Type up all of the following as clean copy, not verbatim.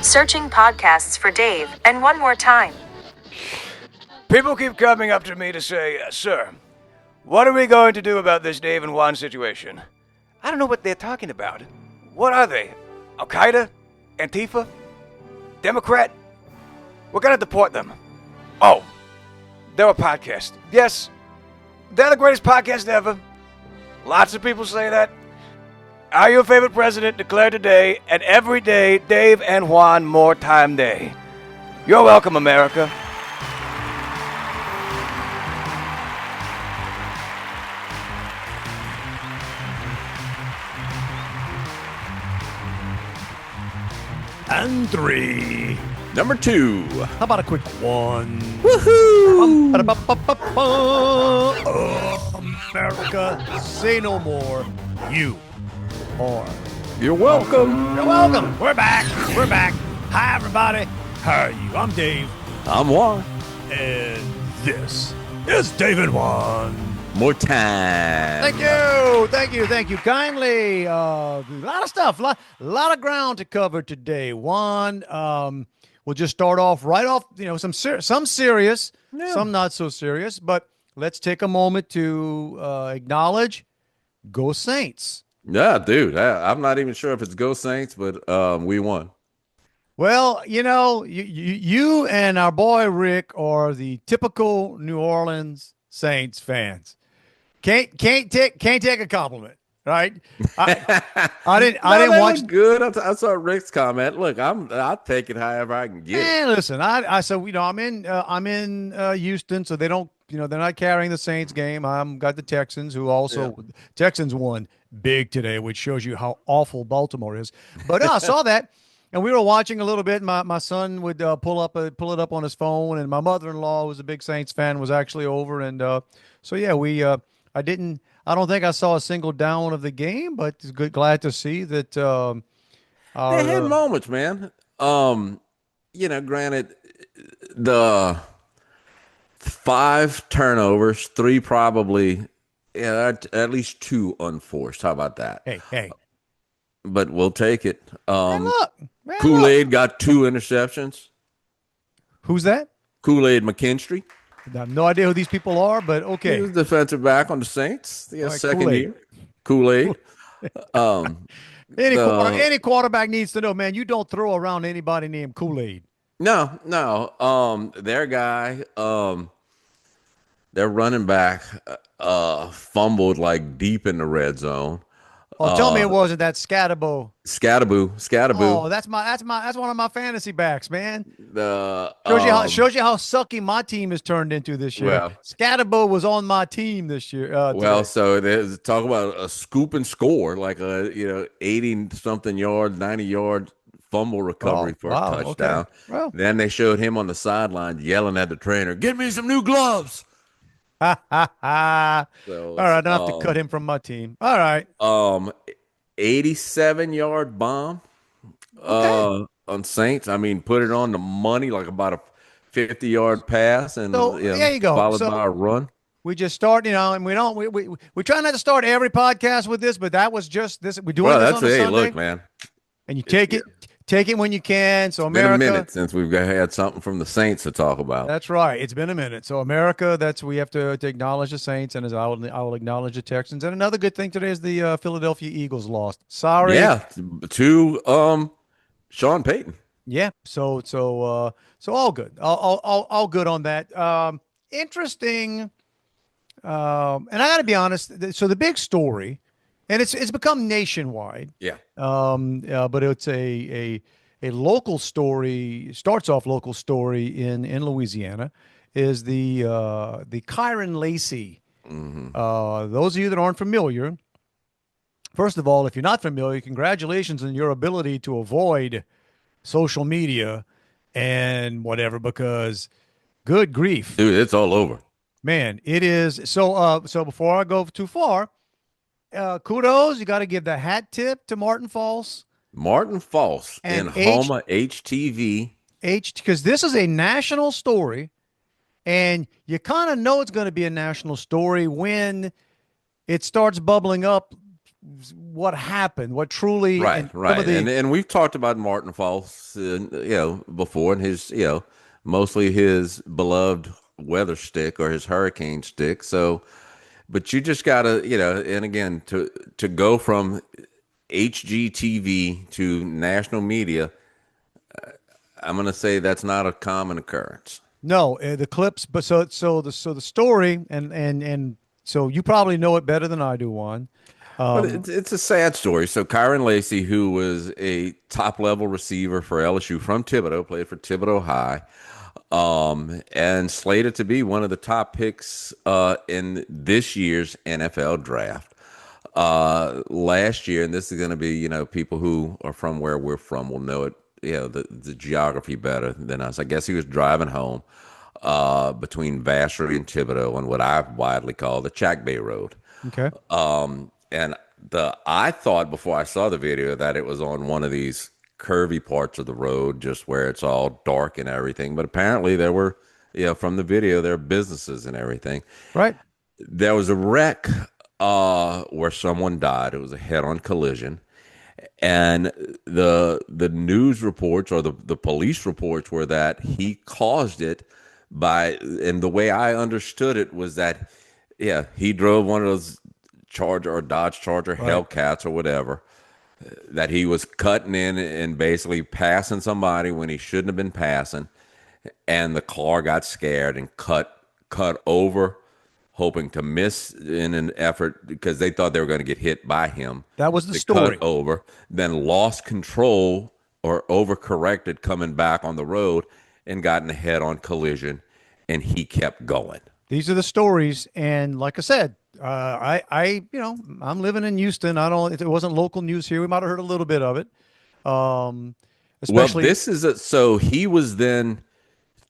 Searching podcasts for Dave, and one more time. People keep coming up to me to say, sir, what are we going to do about this Dave and Juan situation? I don't know what they're talking about. What are they? Al-Qaeda? Antifa? Democrat? We're going to deport them. Oh, they're a podcast. Yes, they're the greatest podcast ever. Lots of people say that. Are your favorite president declared today and every day Dave and Juan More Time Day. You're welcome, America. And 3. Number 2. How about a quick 1? Woohoo! America, say no more. You are. You're welcome. You're welcome. We're back. We're back. Hi, everybody. How are you? I'm Dave. I'm Juan. And this is David Juan. More time. Thank you. Thank you. Thank you kindly. A lot of stuff. A lot of ground to cover today. Juan, we'll just start off right off, some serious, some not so serious, but let's take a moment to acknowledge Go Saints. Yeah, dude. I'm not even sure if it's Go Saints, but we won. Well, you and our boy Rick are the typical New Orleans Saints fans. Can't take a compliment, right? I didn't watch. Good. I saw Rick's comment. Look, I'll take it however I can get. Man, listen, I so I'm in Houston, so they don't, they're not carrying the Saints game. I'm got the Texans, who also Texans won big today, which shows you how awful Baltimore is. But I saw that. And we were watching a little bit. My son would pull it up on his phone, and my mother-in-law, who was a big Saints fan, was actually over. And so we I don't think I saw a single down of the game, but it's glad to see that. They had moments, man. Granted, the 5 turnovers, 3 probably, at least 2 unforced. How about that? Hey. But we'll take it. Look. Kool-Aid got 2 interceptions. Who's that? Kool-Aid McKinstry. I have no idea who these people are, but okay. He was defensive back on the Saints. Right, Second Kool-Aid. year. Kool-Aid. Any quarterback needs to know, man, you don't throw around anybody named Kool-Aid. No. Their guy, their running back fumbled like deep in the red zone. Oh, tell me it wasn't that Scatterbo. Scatterbo. Oh, that's one of my fantasy backs, man. Shows you how sucky my team has turned into this year. Well, Scatterbo was on my team this year. So there's talk about a scoop and score, like a 80-something yard, 90-yard fumble recovery for a touchdown. Okay. Well, then they showed him on the sideline yelling at the trainer, "Get me some new gloves." All right, I don't have to cut him from my team. All right. 87-yard bomb on Saints. I mean, put it on the money, like about a 50-yard pass, and there you go. Followed by a run. We just start, and we try not to start every podcast with this, but that was just this. We're doing this on a Sunday. Look, man, and you take it when you can. So America, it's been a minute since we've had something from the Saints to talk about. That's right. It's been a minute. So America, we have to acknowledge the Saints, and as I will acknowledge the Texans. And another good thing today is the Philadelphia Eagles lost. Sorry. Yeah, to Sean Payton. Yeah. So all good. All good on that. Interesting. And I got to be honest. So the big story. And it's become nationwide. Yeah. But it's a local story. Starts off local story in Louisiana. Is the Kyren Lacy. Mm-hmm. Those of you that aren't familiar, first of all, if you're not familiar, congratulations on your ability to avoid social media and whatever, because good grief, dude, it's all over. Man, it is. So before I go too far. Kudos, you got to give the hat tip to Martin False and Homa HTV. Because this is a national story, and you kind of know it's going to be a national story when it starts bubbling up what happened, what truly, Right, and some right. of the And we've talked about Martin Falls, before, and his, mostly his beloved weather stick or his hurricane stick. So, but you just gotta, and again, to go from HGTV to national media, I'm gonna say that's not a common occurrence. no, the clips, but so the story, and so you probably know it better than I do, Juan. Well, Um, it's a sad story. So Kyren Lacy, who was a top level receiver for LSU from Thibodeau, played for Thibodeau High, and slated to be one of the top picks in this year's NFL draft. Last year, and this is going to be, people who are from where we're from will know it, the geography better than us. I guess he was driving home between Vassar and Thibodeau on what I widely call the Chack Bay Road. okay. And I thought before I saw the video that it was on one of these curvy parts of the road, just where it's all dark and everything. But apparently there were, from the video, there are businesses and everything. Right. There was a wreck where someone died. It was a head-on collision. And the news reports or the police reports were that he caused it and the way I understood it was that, he drove one of those Charger or Dodge Charger Hellcats or whatever, that he was cutting in and basically passing somebody when he shouldn't have been passing, and the car got scared and cut over, hoping to miss in an effort because they thought they were going to get hit by him. That was the They story. cut over, then lost control or overcorrected coming back on the road and got in a head-on collision, and he kept going. These are the stories, and like I said, I'm living in Houston. It wasn't local news here. We might have heard a little bit of it. Especially, Well, this is so he was then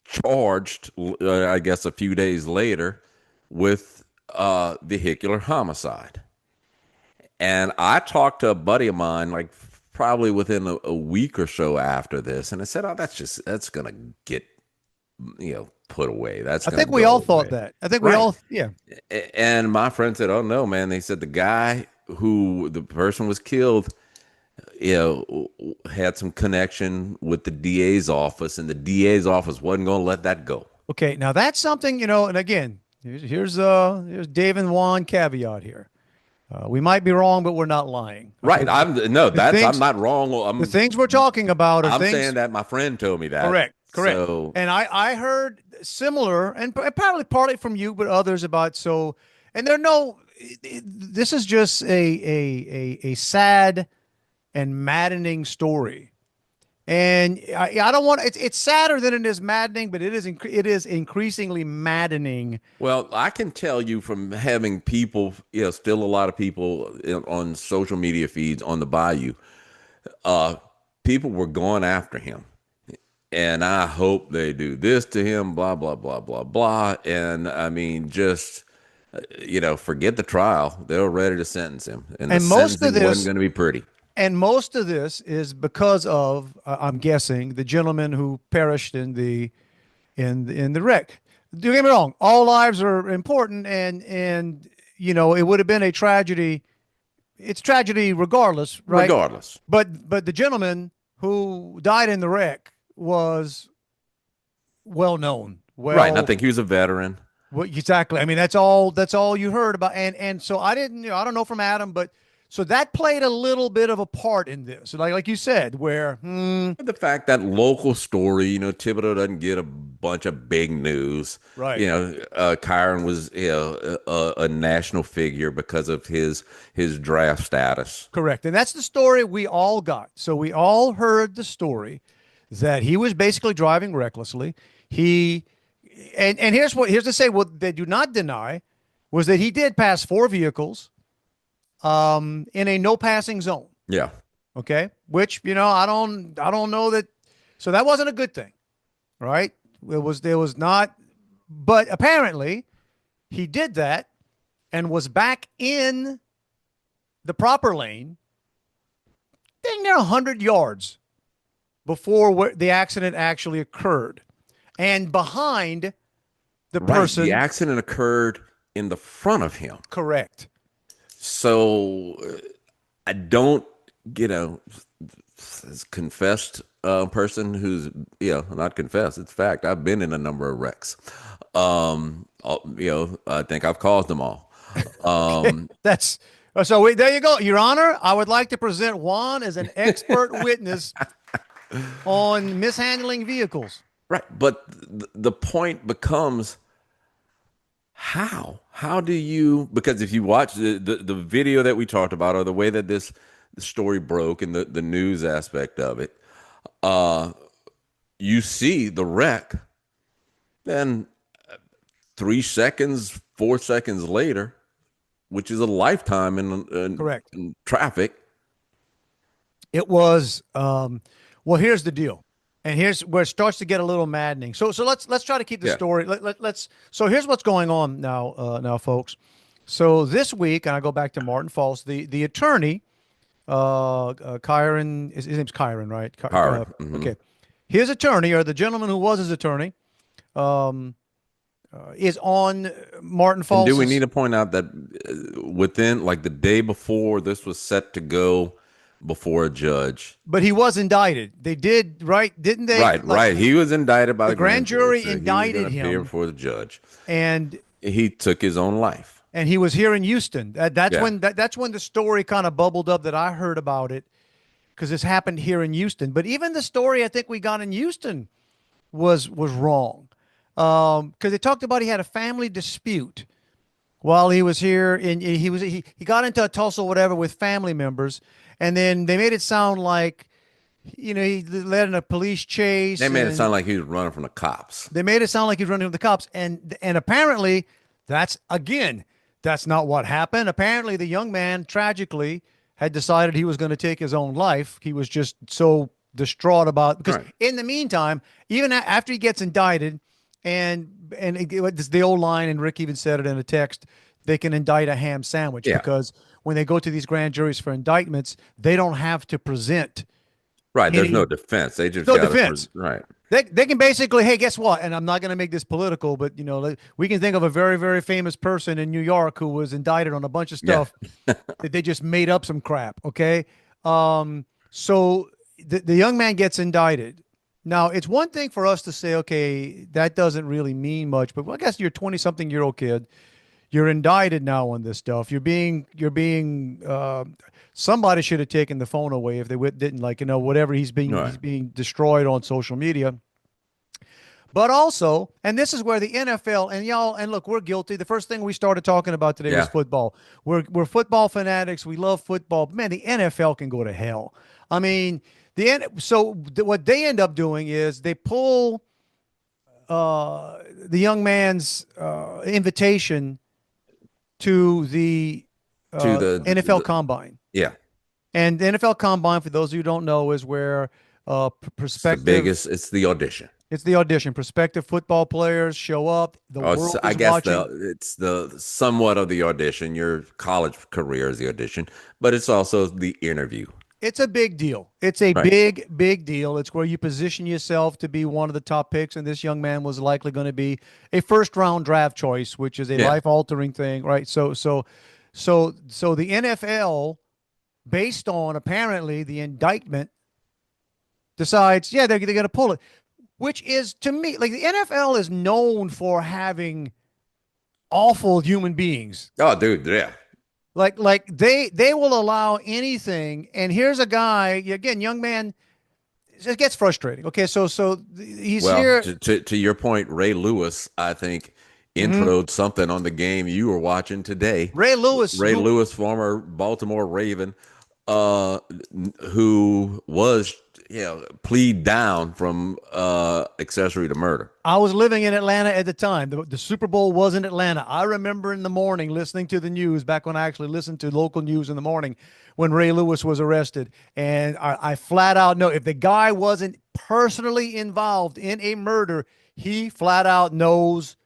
charged, I guess, a few days later with vehicular homicide. And I talked to a buddy of mine, like probably within a week or so after this, and I said, "Oh, that's gonna get, put away. I think we all thought that. I think we all, yeah. And my friend said, "Oh no, man!" They said the person was killed, had some connection with the DA's office, and the DA's office wasn't going to let that go. Okay, now that's something, and again, here's Dave and Juan caveat here. We might be wrong, but we're not lying. Okay? Right. I'm not wrong. The things we're talking about are things. I'm saying that my friend told me that. Correct. So, and I heard similar, and probably partly from you, but others about and this is just a sad and maddening story. And I don't want it's sadder than it is maddening, but it is increasingly maddening. Well, I can tell you from having people, still a lot of people on social media feeds on the Bayou, people were going after him. And I hope they do this to him, blah, blah, blah, blah, blah. And I mean, just, forget the trial. They were ready to sentence him. And the sentencing wasn't going to be pretty. And most of this is because of, I'm guessing, the gentleman who perished in the wreck. Don't get me wrong; all lives are important, and it would have been a tragedy. It's tragedy regardless, right? Regardless. But the gentleman who died in the wreck was well known. Right, and I think he was a veteran. Well, exactly. I mean, that's all you heard about, and so I didn't. I don't know from Adam, but. So that played a little bit of a part in this, like you said, where the fact that local story, Thibodeau doesn't get a bunch of big news, right? Kyren was a national figure because of his draft status. Correct, and that's the story we all got. So we all heard the story that he was basically driving recklessly. And here's to say what they do not deny was that he did pass 4 vehicles. In a no passing zone. Yeah. Okay. Which, I don't know that. So that wasn't a good thing, right? There was not, but apparently he did that and was back in the proper lane, dang near 100 yards before the accident actually occurred. And behind the person. The accident occurred in the front of him. Correct. So I don't, confessed person who's, not confessed. It's fact. I've been in a number of wrecks. I think I've caused them all. That's there you go, Your Honor. I would like to present Juan as an expert witness on mishandling vehicles. Right. But the point becomes how do you, because if you watch the video that we talked about, or the way that the story broke and the news aspect of it, you see the wreck, then 3 seconds, 4 seconds later, which is a lifetime Correct. in traffic. It was well, here's the deal. And here's where it starts to get a little maddening. So let's try to keep the story. Let's so here's what's going on now, folks. So this week, and I go back to Martin False, the attorney, Kyren, his name's Kyren, right? Mm-hmm. Okay. His attorney, or the gentleman who was his attorney, is on Martin False. Do we need to point out that within, like, the day before this was set to go before a judge, but he was indicted. They did, right? Didn't they? Right. He was indicted by the grand jury. So indicted him before the judge, and he took his own life. And he was here in Houston. That's when the story kind of bubbled up that I heard about it, because this happened here in Houston. But even the story I think we got in Houston was wrong, because they talked about he had a family dispute while he was here, and he got into a tussle, whatever, with family members, and then they made it sound like, he led in a police chase. They made it sound like he was running from the cops. They made it sound like he was running from the cops, and apparently that's not what happened. Apparently the young man tragically had decided he was going to take his own life. He was just so distraught about, because in the meantime, even after he gets indicted, and it's the old line, and Rick even said it in a text, they can indict a ham sandwich, because when they go to these grand juries for indictments, they don't have to present. Right. There's no defense. They just defense. Right. They can basically, hey, guess what? And I'm not going to make this political, but we can think of a very, very famous person in New York who was indicted on a bunch of stuff that they just made up some crap. Okay. So the young man gets indicted. Now, it's one thing for us to say, okay, that doesn't really mean much, but I guess you're a 20-something-year-old kid. You're indicted now on this stuff. You're being somebody should have taken the phone away if they didn't, whatever, he's being destroyed on social media. But also, and this is where the NFL and look, we're guilty. The first thing we started talking about today was football. We're football fanatics. We love football. But man, the NFL can go to hell. I mean, what they end up doing is they pull the young man's invitation to the NFL Combine. Yeah. And the NFL Combine, for those of you who don't know, is where prospective. It's the audition. It's the audition. Prospective football players show up. The world is watching. It's the somewhat of the audition. Your college career is the audition, but it's also the interview. It's a big deal. It's a big deal. It's where you position yourself to be one of the top picks, and this young man was likely going to be a first-round draft choice, which is a life-altering thing, right? So the NFL, based on apparently the indictment, decides, they're going to pull it, which is, to me, like, the NFL is known for having awful human beings. Oh, dude, yeah. Like they will allow anything. And here's a guy, again, young man, it gets frustrating. Okay, so he's here. To your point, Ray Lewis, I think, introed something on the game you were watching today. Ray Lewis, former Baltimore Raven, who was plead down from accessory to murder. I was living in Atlanta at the time. The Super Bowl was in Atlanta. I remember in the morning listening to the news, back when I actually listened to local news in the morning, when Ray Lewis was arrested. And I flat out know, if the guy wasn't personally involved in a murder, he flat out knows.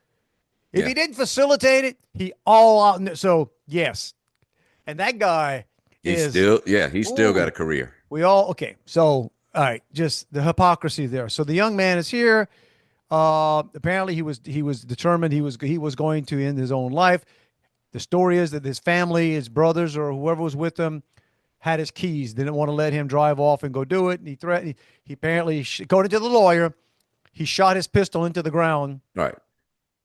If he didn't facilitate it, he all out. So yes. And that guy he's still got a career. So all right, just the hypocrisy there. So the young man is here. Apparently, he was determined he was going to end his own life. The story is that his family, his brothers, or whoever was with him, had his keys, didn't want to let him drive off and go do it. And he threatened, he apparently, according to the lawyer, he shot his pistol into the ground Right.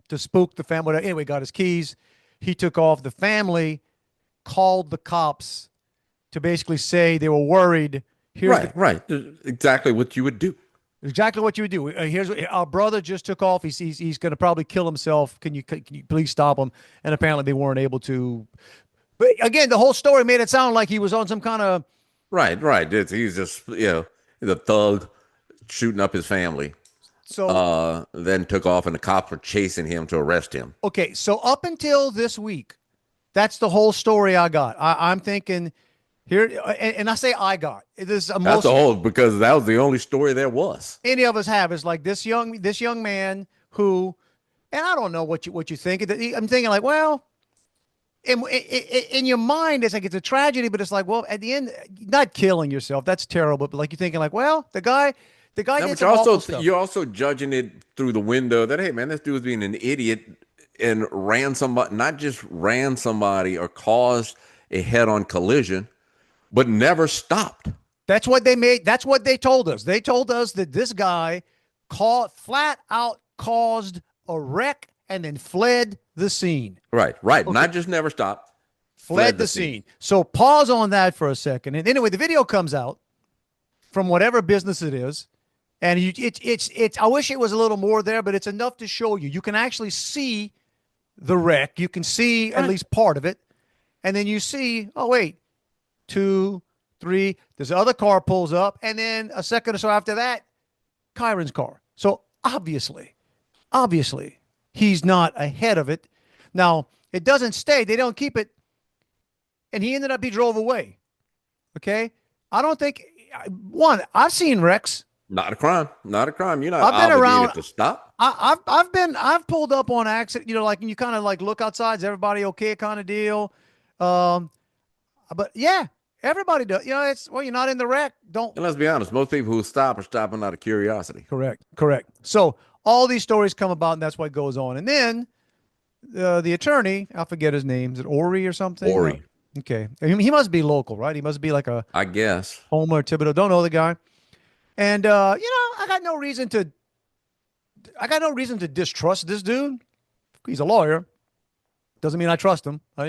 to spook the family. Anyway, got his keys. He took off. The family called the cops to basically say they were worried. Right. Exactly what you would do. Exactly what you would do. Here's our brother just took off. He's going to probably kill himself. Can you please stop him? And apparently they weren't able to. But again, the whole story made it sound like he was on some kind of. Right. He's just he's a thug shooting up his family. So then took off, and the cops were chasing him to arrest him. Okay, so up until this week, that's the whole story I got. I'm thinking here, and I say I got this. That's the whole, because that was the only story there was. Any of us have is like this young man who, and I don't know what you think. I'm thinking like, well, in your mind, it's like it's a tragedy, but it's like, well, at the end, not killing yourself, that's terrible. But like you're thinking like, well, the guy did some awful stuff. You're also judging it through the window that, hey, man, this dude's being an idiot and ran somebody, not just ran somebody or caused a head-on collision, but never stopped. That's what they told us. They told us that this guy flat out caused a wreck and then fled the scene. Right. Okay. Not just never stopped. Fled the scene. So pause on that for a second. And anyway, the video comes out from whatever business it is. And it's. I wish it was a little more there, but it's enough to show you. You can actually see the wreck. You can see at least part of it, and then you see. Oh wait, 2, 3. There's the other car pulls up, and then a second or so after that, Kyren's car. So obviously, he's not ahead of it. Now it doesn't stay. They don't keep it, and he drove away. Okay, I don't think. I've seen wrecks. Not a crime. You're not I've been around to stop. I've pulled up on accident, like, and you kind of like look outside, is everybody okay kind of deal. But yeah, everybody does. You're not in the wreck. And let's be honest, most people who stop are stopping out of curiosity. Correct. So all these stories come about, and that's what goes on. And then the attorney, I forget his name. Is it Ori or something? Ori. Okay. He must be local, right? He must be like I guess. Homer Thibodeau. Don't know the guy. And I got no reason to distrust this dude. He's a lawyer. Doesn't mean I trust him. I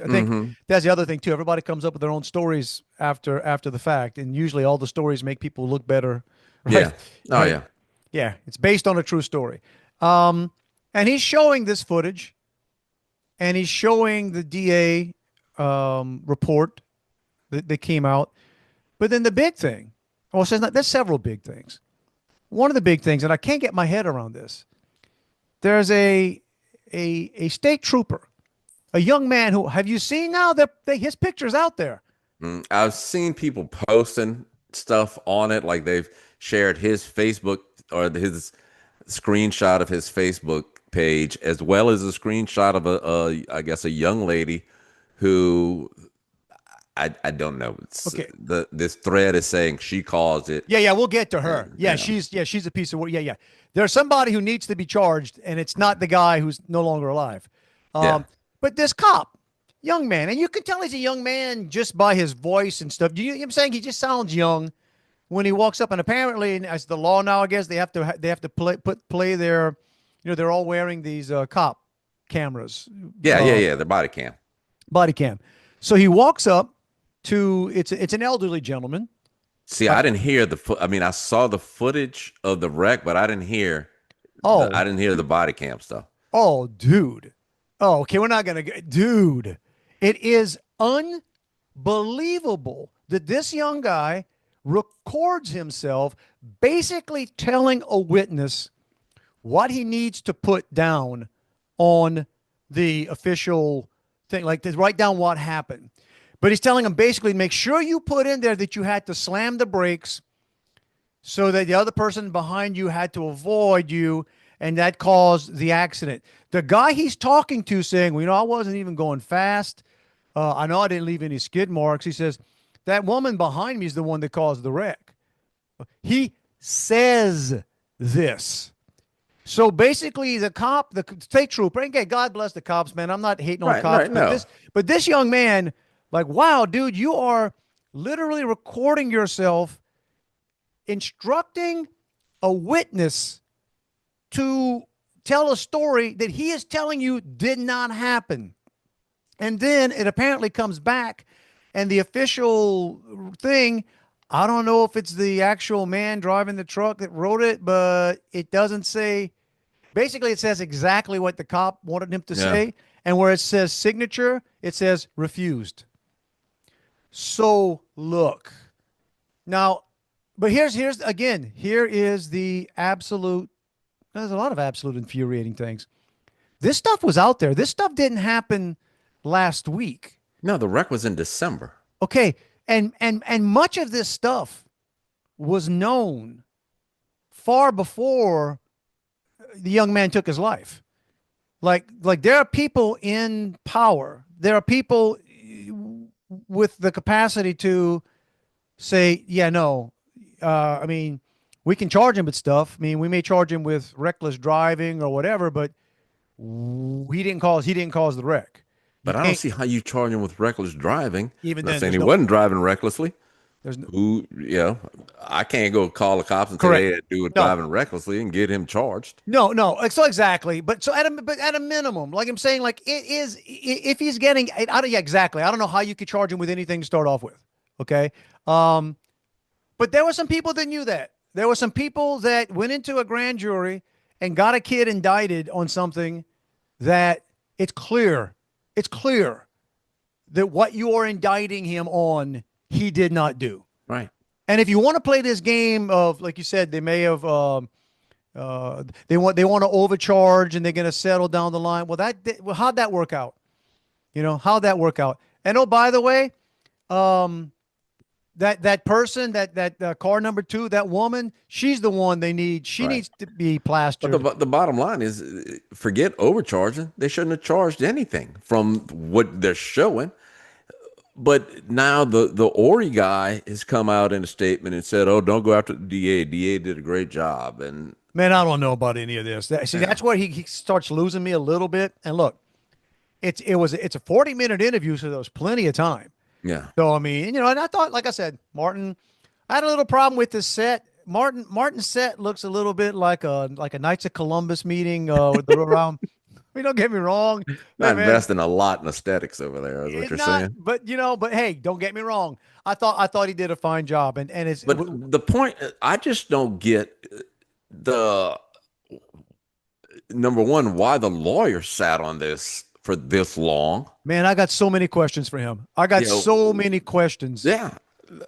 think that's the other thing too. Everybody comes up with their own stories after the fact, and usually all the stories make people look better. Right? Yeah. Yeah. It's based on a true story. And he's showing this footage, and he's showing the DA report that came out. But then the big thing. Well, there's several big things. One of the big things, and I can't get my head around this, there's a state trooper, a young man who, have you seen now that his picture's out there? I've seen people posting stuff on it, like they've shared his Facebook or his screenshot of his Facebook page, as well as a screenshot of I guess a young lady who. I don't know. Okay. This thread is saying she caused it. Yeah, we'll get to her. She's a piece of work. Yeah. There's somebody who needs to be charged, and it's not the guy who's no longer alive. But this cop, young man, and you can tell he's a young man just by his voice and stuff. You know what I'm saying? He just sounds young when he walks up, and apparently, as the law now, I guess they have to play their, they're all wearing these cop cameras. Yeah, the body cam. Body cam. So he walks up to it's an elderly gentleman. See, I didn't hear I saw the footage of the wreck, but I didn't hear. I didn't hear the body cam stuff. Oh, dude. Oh, okay. We're not gonna dude. It is unbelievable that this young guy records himself basically telling a witness what he needs to put down on the official thing, like to write down what happened. But he's telling him basically, make sure you put in there that you had to slam the brakes so that the other person behind you had to avoid you, and that caused the accident. The guy he's talking to saying, well, I wasn't even going fast. I know I didn't leave any skid marks. He says, that woman behind me is the one that caused the wreck. He says this. So basically, the cop, the state trooper, and again, God bless the cops, man. I'm not hating on cops. But this young man Like, wow, dude, you are literally recording yourself instructing a witness to tell a story that he is telling you did not happen. And then it apparently comes back, and the official thing, I don't know if it's the actual man driving the truck that wrote it, but it doesn't say. Basically, it says exactly what the cop wanted him to say. And where it says signature, it says refused. So look. Now, but here's again, here is the absolute, there's a lot of absolute infuriating things. This stuff was out there. This stuff didn't happen last week. No, the wreck was in December. Okay. And much of this stuff was known far before the young man took his life. Like there are people in power. There are people with the capacity to say, yeah, no, I mean, we can charge him with stuff. I mean, we may charge him with reckless driving or whatever, but he didn't cause the wreck. But I don't see how you charge him with reckless driving. Even I'm not then, saying he wasn't driving recklessly. There's no, Who, you know, I can't go call the cops and correct. say they do it driving recklessly and get him charged. No. So exactly. But so at a minimum, like I'm saying, like it is, if he's getting, yeah, exactly. I don't know how you could charge him with anything to start off with. Okay. But there were some people that knew that. There were some people that went into a grand jury and got a kid indicted on something that it's clear that what you are indicting him on, he did not do. Right. And if you want to play this game of, like you said, they may have, they want to overcharge and they're going to settle down the line. Well, how'd that work out? You know, how'd that work out? And oh, by the way, that person, that car number 2, that woman, she's the one they need. She needs to be plastered. But the bottom line is, forget overcharging. They shouldn't have charged anything from what they're showing. But now the Ori guy has come out in a statement and said, "Oh, don't go after the DA. DA did a great job." And man, I don't know about any of this. That's where he starts losing me a little bit. And look, it's a 40-minute interview, so there was plenty of time. Yeah. So I mean, you know, and I thought, like I said, Martin, I had a little problem with this set. Martin's set looks a little bit like a Knights of Columbus meeting with the around. I mean, don't get me wrong. Not investing a lot in aesthetics over there, is what you're saying. But hey, don't get me wrong. I thought he did a fine job, and it's. But the point, I just don't get the number one, why the lawyer sat on this for this long. Man, I got so many questions for him. I got so many questions. Yeah,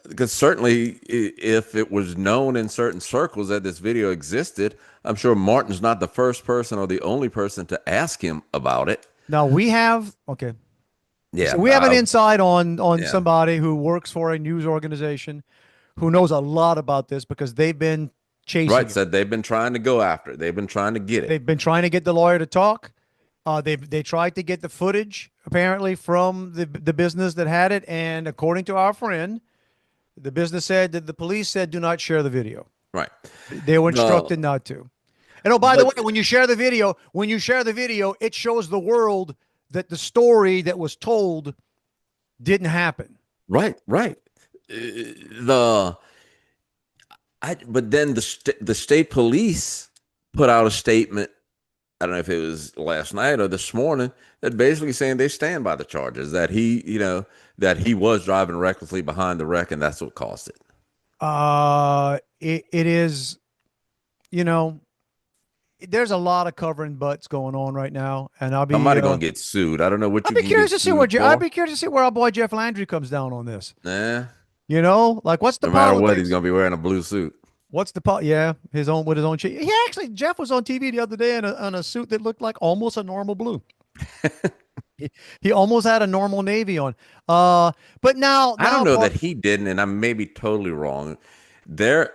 because certainly if it was known in certain circles that this video existed, I'm sure Martin's not the first person or the only person to ask him about it. Now we have, okay. Yeah. So we have an insight on somebody who works for a news organization who knows a lot about this because they've been chasing it. Said they've been trying to go after it. They've been trying to get it. They've been trying to get the lawyer to talk. They tried to get the footage apparently from the business that had it, and according to our friend, the business said that the police said do not share the video. Right. They were instructed not to. And oh, by the way, when you share the video, it shows the world that the story that was told didn't happen. Right. But then the state police put out a statement. I don't know if it was last night or this morning, that basically saying they stand by the charges, that he was driving recklessly behind the wreck, and that's what caused it. It is, there's a lot of covering butts going on right now, and I'll be somebody gonna get sued. I don't know what I'd be curious to see where our boy Jeff Landry comes down on this. Nah, what's the no matter what, he's gonna be wearing a blue suit. What's the his own Jeff was on TV the other day in a suit that looked like almost a normal blue. He almost had a normal navy on. But now I don't know that he didn't, and I may be totally wrong. The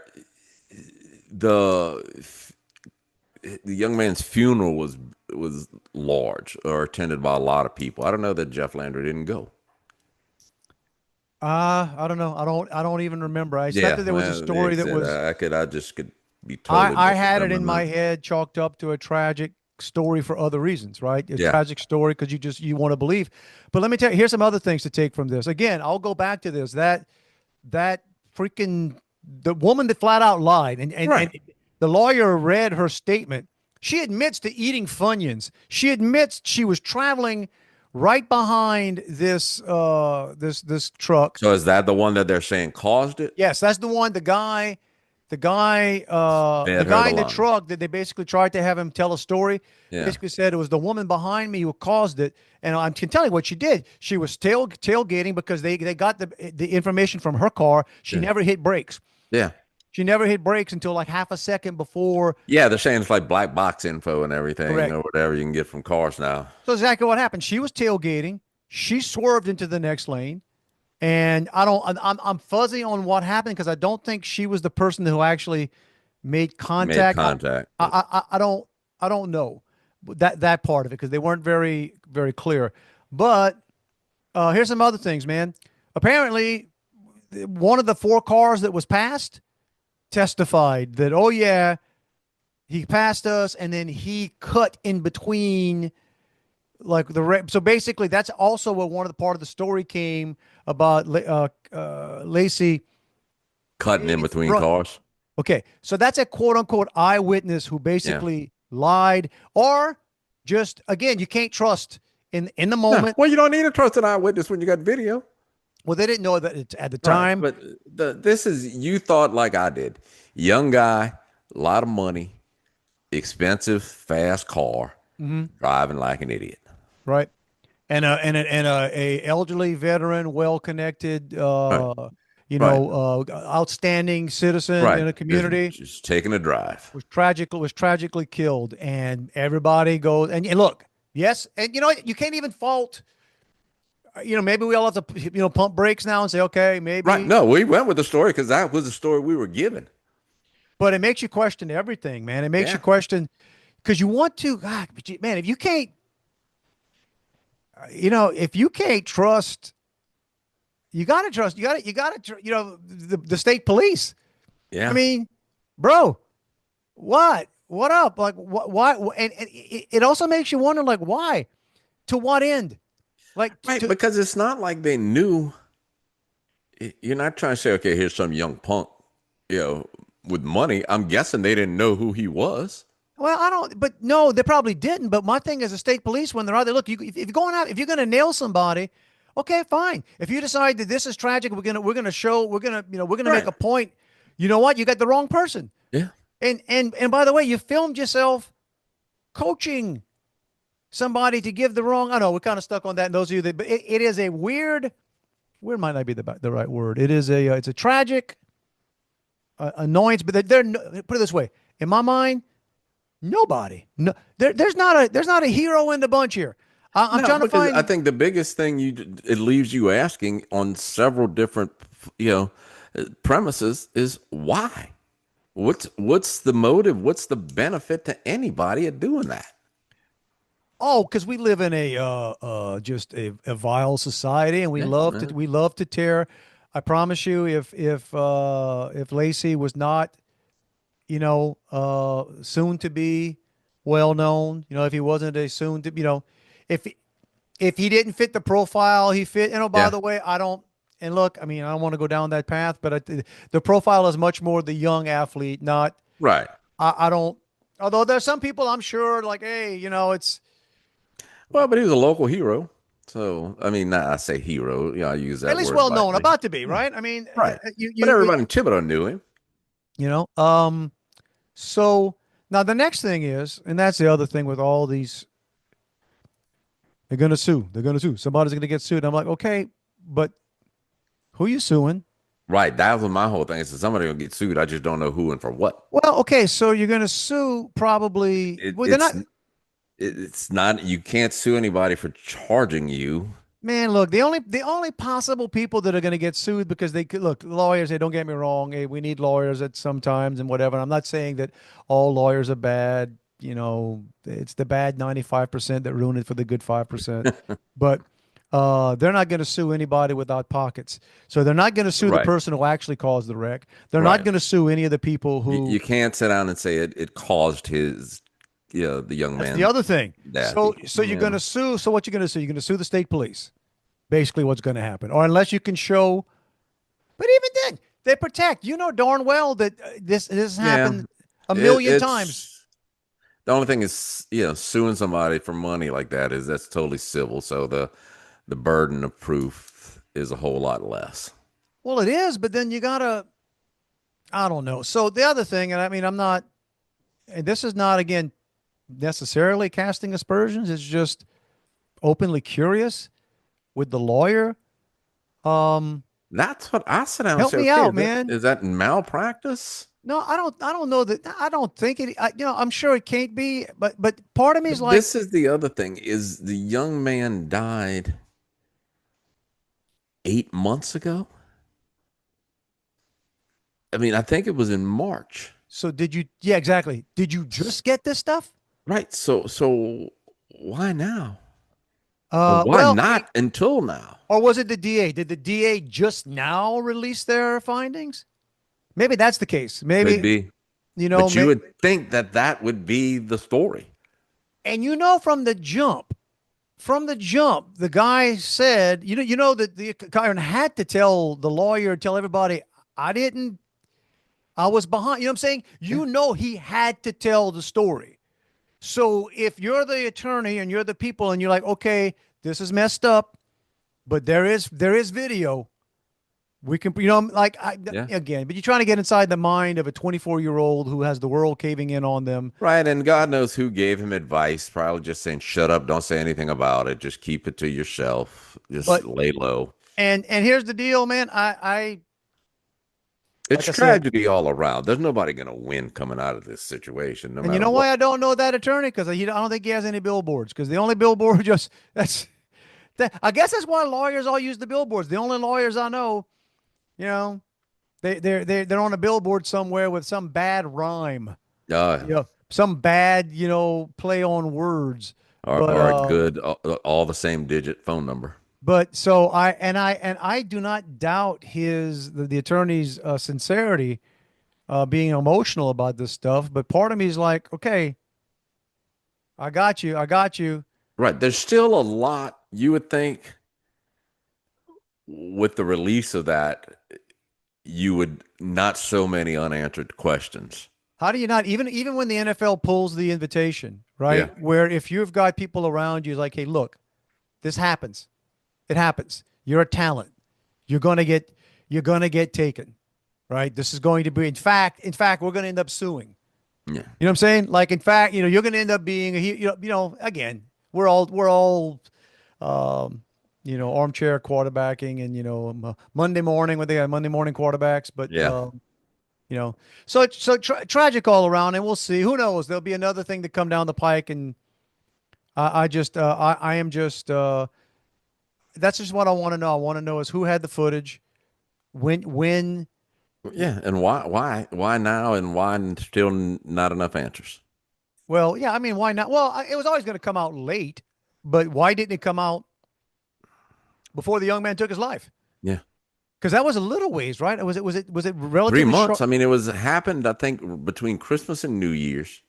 young man's funeral was large or attended by a lot of people. I don't know that Jeff Landry didn't go. I don't know. I don't even remember. I said that there was a story that was. I just could be totally. I had it in my head, chalked up to a tragic story for other reasons, right? A Yeah. tragic story because you want to believe. But let me tell you, here's some other things to take from this. Again, I'll go back to this. That freaking the woman that flat out lied, and the lawyer read her statement. She admits to eating Funyuns. She admits she was traveling right behind this truck. So is that the one that they're saying caused it? Yes, that's the one. The guy Fed her the in the line. truck that they basically tried to have him tell a story. Yeah. Basically said it was the woman behind me who caused it. And I can tell you what she did. She was tailgating because they got the information from her car. She never hit brakes. Yeah. She never hit brakes until like half a second before. Yeah, they're saying it's like black box info and everything Correct. or whatever you can get from cars now. So exactly what happened. She was tailgating. She swerved into the next lane. And I'm fuzzy on what happened because I don't think she was the person who actually made contact. I don't know that part of it because they weren't very, very clear. But here's some other things, man. Apparently, one of the 4 cars that was passed testified that, oh yeah, he passed us and then he cut in between. Like so basically that's also where one of the part of the story came about Lacy Cutting in between cars. Okay, so that's a quote unquote eyewitness who basically lied, or just again you can't trust in the moment. No. Well, you don't need to trust an eyewitness when you got video. Well, they didn't know that it's at the time. Right, but this is you thought like I did. Young guy, a lot of money, expensive, fast car, driving like an idiot. Right, and a elderly veteran, well connected, outstanding citizen in a community, just taking a drive, was tragically killed, and everybody goes and look, yes, and you can't even fault. Maybe we all have to pump brakes now and say, okay, maybe. Right? No, we went with the story because that was the story we were given. But it makes you question everything, man. It makes you question because you want to, God, man, if you can't. If you can't trust, you got to trust, the state police. Yeah. I mean, bro, what up? Like, why? And it also makes you wonder, like, why? To what end? Like, because it's not like they knew. You're not trying to say, okay, here's some young punk, with money. I'm guessing they didn't know who he was. Well, but no, they probably didn't. But my thing is the state police, when they're out there, look, if you're going out, if you're going to nail somebody, okay, fine. If you decide that this is tragic, we're going to make a point. You know what? You got the wrong person. Yeah. And by the way, you filmed yourself coaching somebody to give the wrong. I know we're kind of stuck on that. And those of you but it is a weird might not be the right word. It is it's a tragic annoyance, but put it this way. In my mind, nobody. No, there's not a hero in the bunch here. I'm trying to find. I think the biggest thing it leaves you asking on several different premises is why. What's the motive? What's the benefit to anybody of doing that? Oh, because we live in just a vile society, and we love to tear. I promise you, if Lacy was not, soon to be well known, if he wasn't a soon to, if he didn't fit the profile he fit, by the way, I don't. And look, I mean, I don't want to go down that path, but the profile is much more the young athlete, not right. I don't. Although there's some people I'm sure like, hey, it's. Well, but he was a local hero. So, I mean, I say hero, I use that at least word well known, lightly. about to be, right? I mean, right. But everybody in Thibodeau knew him. So now the next thing is, and that's the other thing with all these, they're going to sue. Somebody's going to get sued. I'm like, okay, but who are you suing? Right. That was my whole thing. Is somebody going to get sued. I just don't know who and for what. Well, okay. So you're going to sue probably. It's not, you can't sue anybody for charging you. Man, look, the only possible people that are going to get sued because they could look, lawyers, hey, don't get me wrong. Hey, we need lawyers at sometimes and whatever. I'm not saying that all lawyers are bad. It's the bad 95% that ruin it for the good 5%. But they're not going to sue anybody without pockets. So they're not going to sue the person who actually caused the wreck. They're not going to sue any of the people who. You can't sit down and say it caused his the young That's man. the other thing. Daddy. So you're going to sue. So what you're going to sue? You're going to sue the state police. Basically, what's going to happen, or unless you can show. But even then, they protect. You know darn well that this has happened a million times. The only thing is, suing somebody for money like that's totally civil. So the burden of proof is a whole lot less. Well, it is, but then you gotta. I don't know. So the other thing, and I mean, I'm not. And this is not again necessarily casting aspersions. It's just openly curious with the lawyer. That's what I said. Help me out, man. Is that malpractice? No, I don't know that. I don't think it. I'm sure it can't be. But part of me is like, this is the other thing: is the young man died 8 months ago. I mean, I think it was in March. So did you? Yeah, exactly. Did you just get this stuff? Right. So why now? Why not until now? Or was it the DA? Did the DA just now release their findings? Maybe that's the case. Maybe. Could be. But you would think that would be the story. And from the jump, the guy said, that the Kyren had to tell the lawyer, tell everybody, I was behind. You know what I'm saying? He had to tell the story. So if you're the attorney and you're the people and you're like, okay, this is messed up, but there is video. We can, again, but you're trying to get inside the mind of a 24-year-old who has the world caving in on them. Right. And God knows who gave him advice, probably just saying, shut up. Don't say anything about it. Just keep it to yourself. Just lay low. And here's the deal, man. It's tragedy all around. There's nobody going to win coming out of this situation. And you know why I don't know that attorney? Because I don't think he has any billboards. Because the only billboard I guess that's why lawyers all use the billboards. The only lawyers I know, they're on a billboard somewhere with some bad rhyme. Some bad, play on words. Or a good, all the same digit phone number. But so I do not doubt the attorney's sincerity, being emotional about this stuff. But part of me is like, okay, I got you. Right. There's still a lot you would think with the release of that, you would not so many unanswered questions. How do you not, even when the NFL pulls the invitation, right? Yeah. Where if you've got people around you like, hey, look, this happens. It happens. You're a talent. You're gonna get taken, right? This is going to be. In fact, we're gonna end up suing. Yeah. You know what I'm saying? Like, in fact, you're gonna end up being. Again, we're all, armchair quarterbacking, and Monday morning when they got Monday morning quarterbacks, but yeah. So tragic all around, and we'll see. Who knows? There'll be another thing to come down the pike, and I am just. That's just what I want to know. I want to know is who had the footage, when. Yeah, and why now, and why still not enough answers? Well, yeah, I mean, why not? Well, it was always going to come out late, but why didn't it come out before the young man took his life? Yeah, because that was a little ways, right? Was it relatively 3 months? short? I mean, happened, I think, between Christmas and New Year's,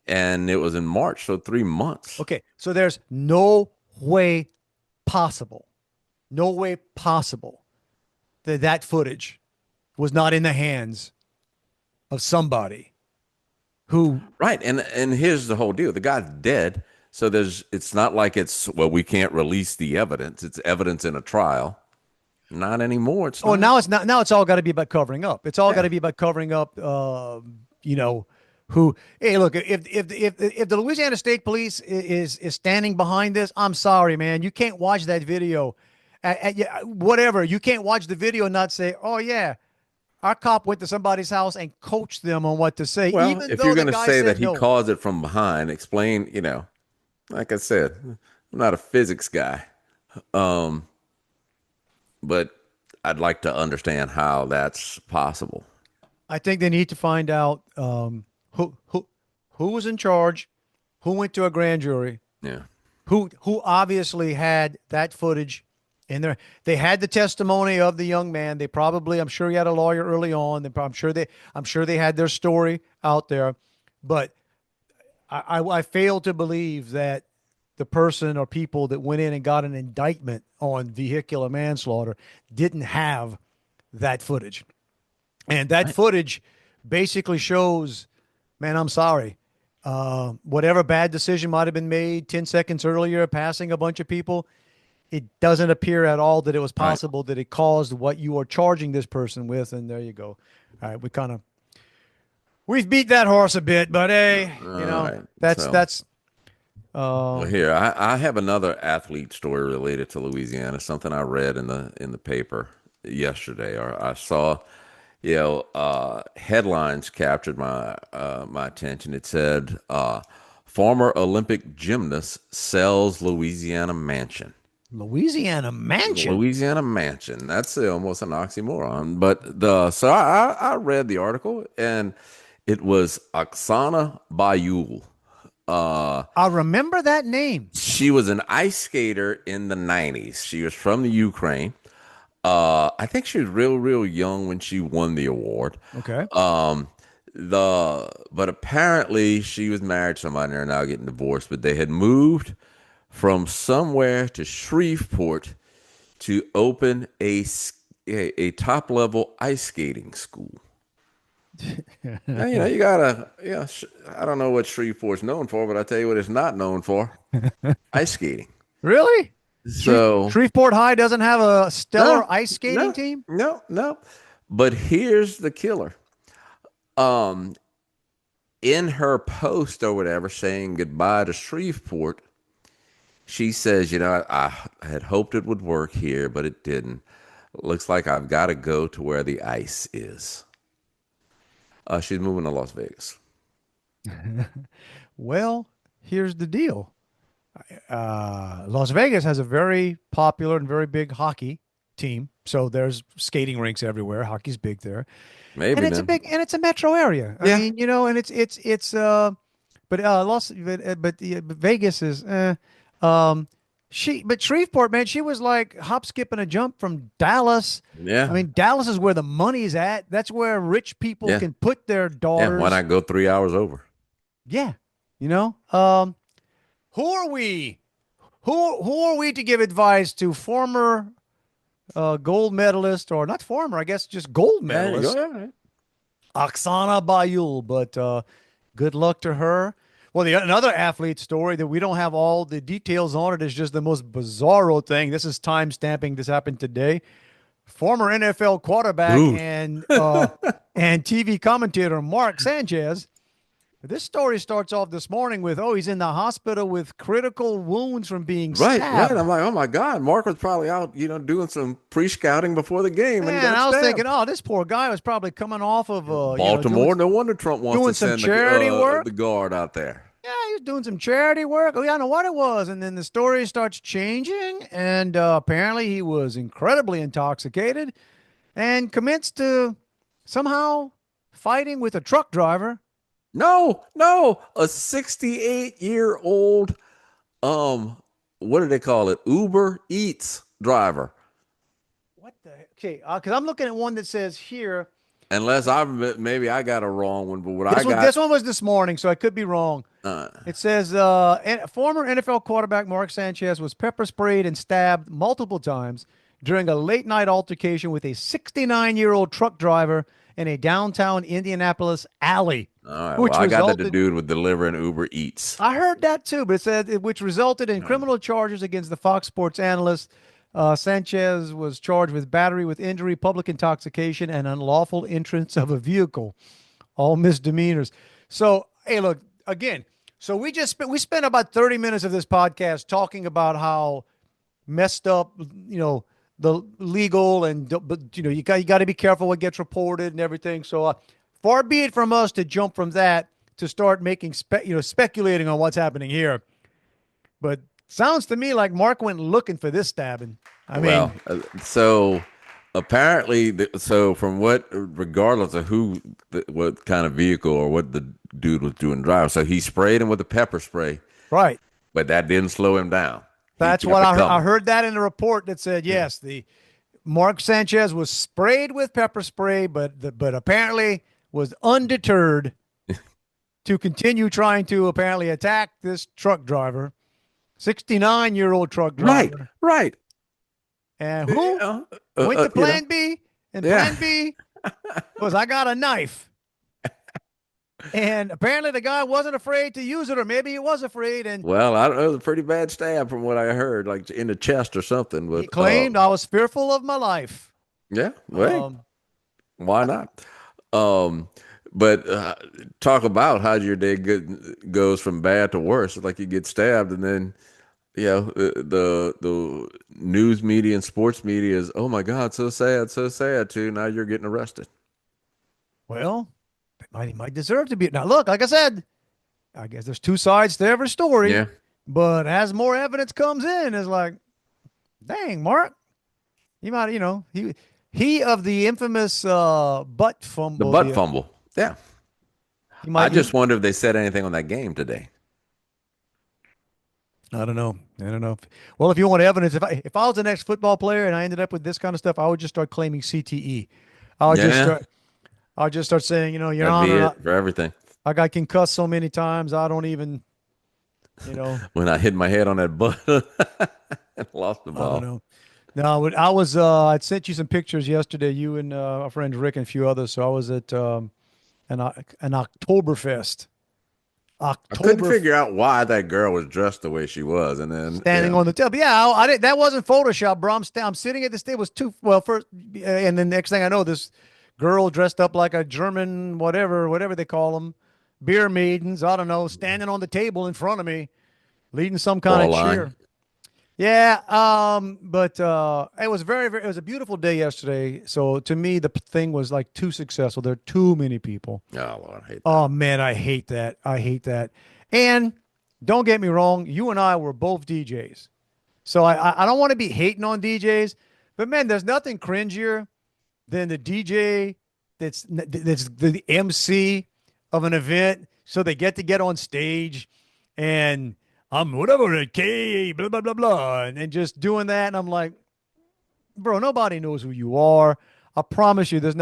and it was in March, so 3 months. Okay, so there's no way possible that footage was not in the hands of somebody who. Right. And here's the whole deal. The guy's dead. So it's not like we can't release the evidence. It's evidence in a trial. Not anymore. Now it's all got to be about covering up. It's all got to be about covering up, who, hey, look, if the Louisiana State Police is standing behind this, I'm sorry, man. You can't watch that video. Whatever. You can't watch the video and not say, oh, yeah, our cop went to somebody's house and coached them on what to say. Well, even if though you're going to say that he no. caused it from behind, explain, like I said, I'm not a physics guy. But I'd like to understand how that's possible. I think they need to find out who was in charge, who went to a grand jury, who obviously had that footage in there. They had the testimony of the young man. They probably, I'm sure he had a lawyer early on. I'm sure they had their story out there. But I fail to believe that the person or people that went in and got an indictment on vehicular manslaughter didn't have that footage. And that footage basically shows, man, I'm sorry. Whatever bad decision might have been made 10 seconds earlier, passing a bunch of people, it doesn't appear at all that it was possible that it caused what you are charging this person with. And there you go. All right, we've beat that horse a bit, but hey, that's. Well, here I have another athlete story related to Louisiana. Something I read in the paper yesterday, or I saw. Headlines captured my attention. It said, "Former Olympic gymnast sells Louisiana mansion." Louisiana mansion. Louisiana mansion. That's almost an oxymoron. But so I read the article, and it was Oksana Bayul. I remember that name. She was an ice skater in the 90s. She was from the Ukraine. I think she was real young when she won the award. Okay. But apparently she was married to somebody and they're now getting divorced, but they had moved from somewhere to Shreveport to open a top level ice skating school. Now, you gotta, I don't know what Shreveport's known for, but I tell you what it's not known for: ice skating. Really? So Shreveport High doesn't have a stellar ice skating team? No. But here's the killer. In her post or whatever saying goodbye to Shreveport, she says, I had hoped it would work here, but it didn't. Looks like I've got to go to where the ice is. She's moving to Las Vegas. Well, here's the deal. Las Vegas has a very popular and very big hockey team. So there's skating rinks everywhere. Hockey's big there. Maybe. And it's a metro area. I mean, and but Vegas is, but Shreveport, man, she was like hop, skip, and a jump from Dallas. Yeah. I mean, Dallas is where the money's at. That's where rich people can put their daughters. Yeah, why not go 3 hours over? Yeah. Who are we? Who are we to give advice to former gold medalist, or not former, I guess just gold medalist, Oksana Bayul? But good luck to her. Well, another athlete story that we don't have all the details on it is just the most bizarro thing. This is time stamping. This happened today. Former NFL quarterback and TV commentator Mark Sanchez. This story starts off this morning with, he's in the hospital with critical wounds from being stabbed. Right. I'm like, oh my God, Mark was probably out, doing some pre-scouting before the game. Man, I was thinking, this poor guy was probably coming off of Baltimore. No wonder Trump wants to send charity work. The guard out there. Yeah, he was doing some charity work. I don't know what it was. And then the story starts changing, and apparently he was incredibly intoxicated and commenced to somehow fighting with a truck driver. No, a 68-year-old, what do they call it? Uber Eats driver. What the heck? Okay, because I'm looking at one that says here. Unless maybe I got a wrong one, but this one was this morning, so I could be wrong. It says former NFL quarterback Mark Sanchez was pepper sprayed and stabbed multiple times during a late night altercation with a 69-year-old truck driver in a downtown Indianapolis alley. All right. I got that the dude with delivering Uber Eats. I heard that too, but it said which resulted in criminal charges against the Fox Sports analyst. Sanchez was charged with battery with injury, public intoxication, and unlawful entrance of a vehicle, all misdemeanors. So, hey, look, again, so we spent about 30 minutes of this podcast talking about how messed up, the legal and, but you got to be careful what gets reported and everything. So far be it from us to jump from that to start making speculating on what's happening here. But sounds to me like Mark went looking for this stabbing. So apparently, from regardless of what kind of vehicle or what the dude was doing drive, so he sprayed him with a pepper spray, right? But that didn't slow him down. That's what I heard. I heard that in the report that said yes, the Mark Sanchez was sprayed with pepper spray, but apparently was undeterred to continue trying to apparently attack this truck driver, 69-year-old truck driver. Right. And who went to Plan B? And Plan B was, I got a knife. And apparently the guy wasn't afraid to use it, or maybe he was afraid. And well, I don't know. It was a pretty bad stab from what I heard, like in the chest or something. But he claimed I was fearful of my life. Yeah, well, why not? But talk about how your day goes from bad to worse. It's like you get stabbed, and then the news media and sports media is, oh my God, so sad too. Now you're getting arrested. Well, he might deserve to be. Now, look, like I said, I guess there's two sides to every story. Yeah. But as more evidence comes in, it's like, dang, Mark, you might, he of the infamous butt fumble. The butt fumble. Yeah. I just wonder if they said anything on that game today. I don't know. Well, if you want evidence, if I was the next football player and I ended up with this kind of stuff, I would just start claiming CTE. I'll just start saying, Your Honor, for everything. I got concussed so many times, I don't even, when I hit my head on that butt and lost the ball. I don't know. No, I was. I'd sent you some pictures yesterday. You and our friend Rick and a few others. So I was at an Octoberfest. I couldn't figure out why that girl was dressed the way she was, and then standing on the table. Yeah, I didn't. That wasn't Photoshop, bro. I'm sitting at this table. Was too well first, and then next thing I know, this girl dressed up like a German whatever they call them, beer maidens. I don't know, standing on the table in front of me, leading some kind of cheer. Yeah, but it was it was a beautiful day yesterday. So to me, the thing was like too successful. There are too many people. Oh, Lord, I hate that. Oh man, I hate that. And don't get me wrong, you and I were both DJs, so I don't want to be hating on DJs, but man, there's nothing cringier than the DJ that's the MC of an event. So they get on stage and I'm whatever, K, blah, blah, blah, blah. And just doing that. And I'm like, bro, nobody knows who you are. I'll promise you there's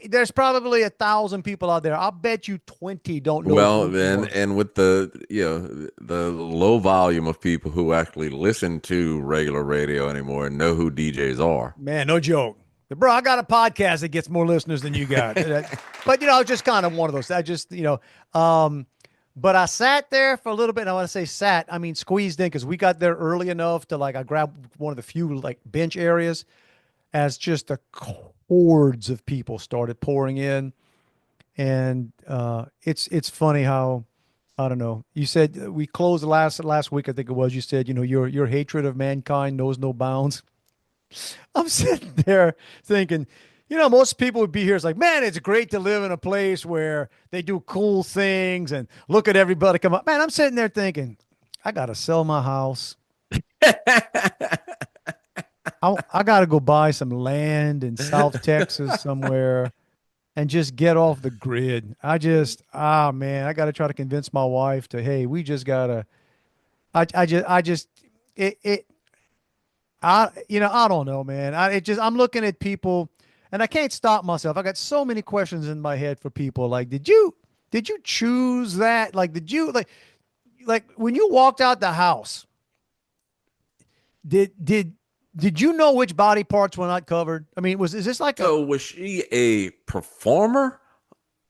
there's probably 1,000 people out there. I'll bet you 20 don't know. Well, then, and with the low volume of people who actually listen to regular radio anymore and know who DJs are. Man, no joke. Bro, I got a podcast that gets more listeners than you got. But, just kind of one of those. I just, but I sat there for a little bit. And I want to say sat, I mean squeezed in, because we got there early enough to I grabbed one of the few bench areas as just the hordes of people started pouring in. And it's funny how, I don't know, you said we closed last week, I think it was, you said, your hatred of mankind knows no bounds. I'm sitting there thinking, most people would be here. It's like, man, it's great to live in a place where they do cool things and look at everybody come up. Man, I'm sitting there thinking, I got to sell my house. I got to go buy some land in South Texas somewhere and just get off the grid. I got to try to convince my wife to, hey, we just got to, I don't know, man. I'm looking at people and I can't stop myself. I got so many questions in my head for people. Like, did you choose that? Like, did you like when you walked out the house, did you know which body parts were not covered? I mean, was she a performer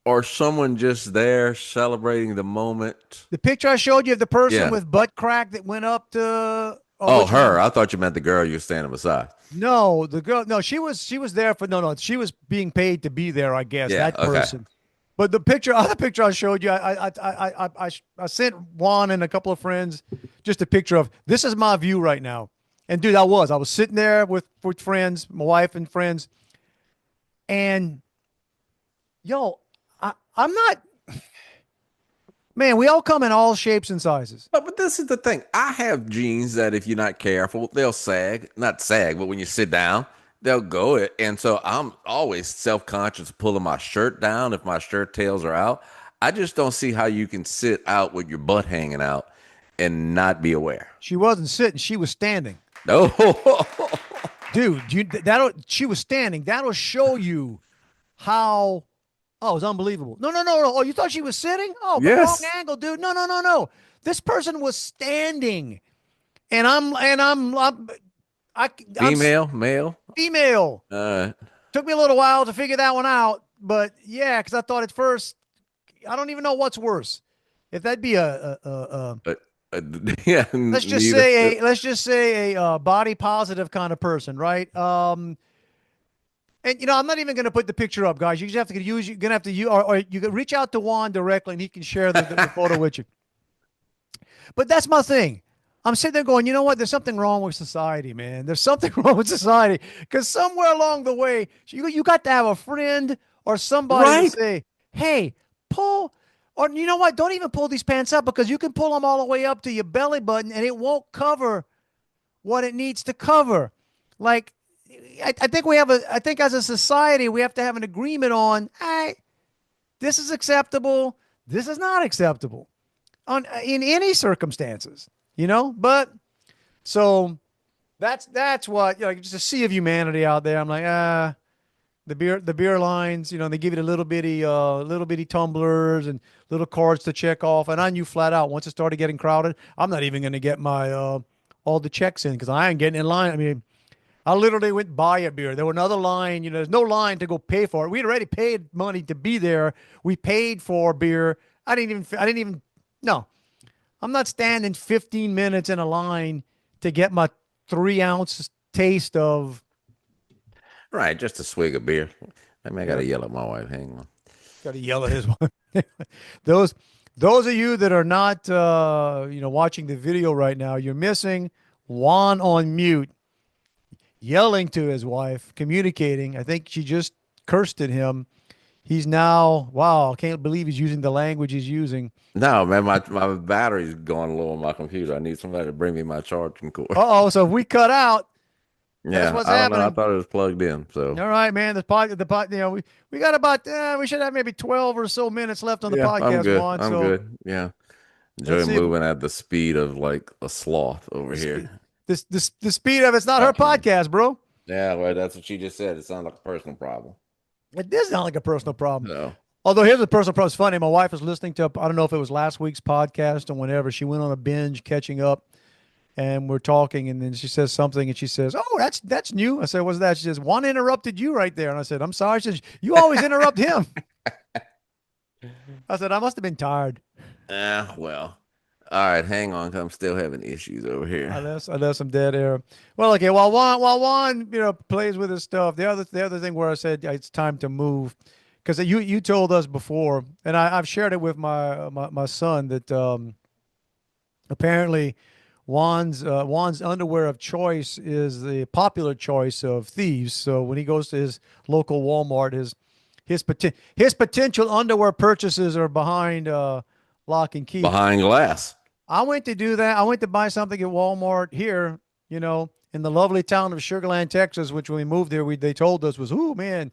or someone just there celebrating the moment? The picture I showed you of the person with butt crack that went up to her. I thought you meant the girl you were standing beside. No, the girl. No, she was there for no. She was being paid to be there, I guess. Yeah, that person. But the other picture I showed you, I sent Juan and a couple of friends just a picture of, this is my view right now. And dude, I was sitting there with friends, my wife and friends, and I'm not. Man, we all come in all shapes and sizes. But this is the thing. I have jeans that if you're not careful, they'll sag. Not sag, but when you sit down, they'll go. And so I'm always self-conscious pulling my shirt down if my shirt tails are out. I just don't see how you can sit out with your butt hanging out and not be aware. She wasn't sitting. She was standing. No. Dude, she was standing. That'll show you how Oh, it was unbelievable. No, no, no, no. Oh, you thought she was sitting? Oh, but wrong Yes. angle, dude. No, no, no, no. This person was standing, and I'm Female, male. female. All right. Took me a little while to figure that one out, but yeah, because I thought at first, I don't even know what's worse. If that'd be But yeah, neither. let's just say a body positive kind of person, right? And I'm not even going to put the picture up, guys. You just have to use. You're going to have to use, or you can reach out to Juan directly, and he can share the photo with you. But that's my thing. I'm sitting there going, you know what? There's something wrong with society, man. There's something wrong with society because somewhere along the way, you got to have a friend or somebody Right. to say, hey, pull, or you know what? Don't even pull these pants up because you can pull them all the way up to your belly button and it won't cover what it needs to cover. Like, I think I think as a society, we have to have an agreement on, hey, this is acceptable. This is not acceptable in any circumstances, but so that's what, just a sea of humanity out there. I'm like, the beer lines, they give you the little bitty tumblers and little cards to check off. And I knew flat out once it started getting crowded, I'm not even going to get my, all the checks in because I ain't getting in line. I mean, I literally went buy a beer. There was another line, there's no line to go pay for it. We'd already paid money to be there. We paid for beer. No, I'm not standing 15 minutes in a line to get my 3-ounce taste of. Right, just a swig of beer. I mean, I gotta yell at my wife. Hang on. Got to yell at his wife. Those of you that are not, watching the video right now, you're missing Juan on mute, yelling to his wife, communicating. I think she just cursed at him. He's now, wow, I can't believe he's using the language he's using. No, man, my battery's going low on my computer. I need somebody to bring me my charging cord. Uh-oh, so if we cut out, that's Yeah, what's I don't know. I happening. thought it was plugged in. So All right, man. We got about, we should have maybe 12 or so minutes left on the yeah, I'm podcast, good. Juan. I'm So good. Yeah, let's enjoy see if moving at the speed of like a sloth over the, here. the speed of it's not her podcast, bro. Yeah, well, that's what she just said. It sounds like a personal problem. It does sound like a personal problem. No. Although here's the personal problem. It's funny. My wife was listening to, I don't know if it was last week's podcast or whenever. She went on a binge catching up and we're talking. And then she says something and she says, oh, that's new. I said, what's that? She says, Juan interrupted you right there. And I said, I'm sorry. She says, you always interrupt him. I said, I must have been tired. Well. All right, hang on. 'Cause I'm still having issues over here. I left some dead air. Well, okay. While Juan, plays with his stuff. The other thing where I said it's time to move, because you told us before, and I've shared it with my son that apparently Juan's underwear of choice is the popular choice of thieves. So when he goes to his local Walmart, his potential underwear purchases are behind lock and key. Behind glass. I went to do that. I went to buy something at Walmart here, in the lovely town of Sugar Land, Texas, which when we moved there, they told us was, oh man.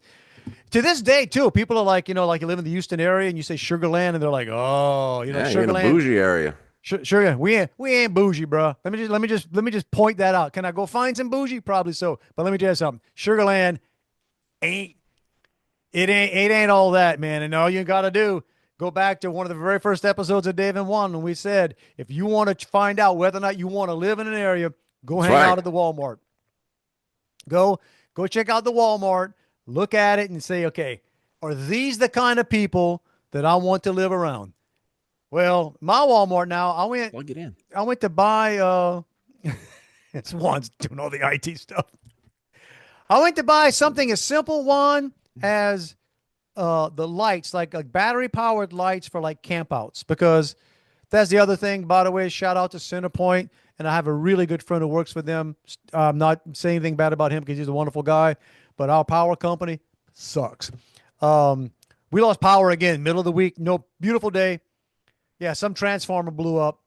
To this day, too, people are like, like you live in the Houston area and you say Sugar Land and they're like, oh, Yeah, Sugar you're in a Land. bougie area. Sugar, we ain't bougie, bro. Let me just point that out. Can I go find some bougie? Probably so. But let me tell you something. Sugar Land ain't all that, man. And all you got to do, go back to one of the very first episodes of Dave and Juan when we said, if you want to find out whether or not you want to live in an area, go hang out at the Walmart. Go check out the Walmart, look at it and say, okay, are these the kind of people that I want to live around? Well, my Walmart now, Plug it in. I went to buy, it's Juan's doing all the IT stuff. I went to buy something as simple, Juan, as the lights, like battery powered lights for like campouts, because that's the other thing. By the way, shout out to Centerpoint, and I have a really good friend who works for them. I'm not saying anything bad about him because he's a wonderful guy, but our power company sucks. We lost power again, middle of the week. No, beautiful day. Yeah, some transformer blew up.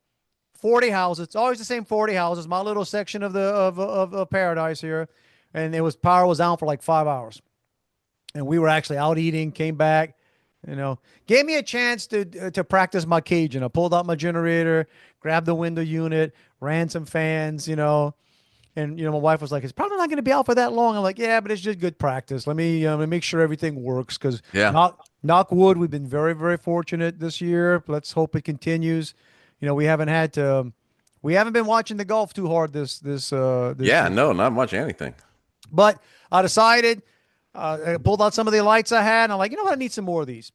40 houses. It's always the same 40 houses. My little section of paradise here, and power was down for like 5 hours. And we were actually out eating, came back, gave me a chance to practice my Cajun. I pulled out my generator, grabbed the window unit, ran some fans, and my wife was like, it's probably not going to be out for that long. I'm like, yeah, but it's just good practice. Let me make sure everything works, because Knock wood. We've been very, very fortunate this year. Let's hope it continues. We haven't had to. We haven't been watching the golf too hard this Yeah, year. no, not much anything. But I decided, I pulled out some of the lights I had, and I'm like, you know what? I need some more of these.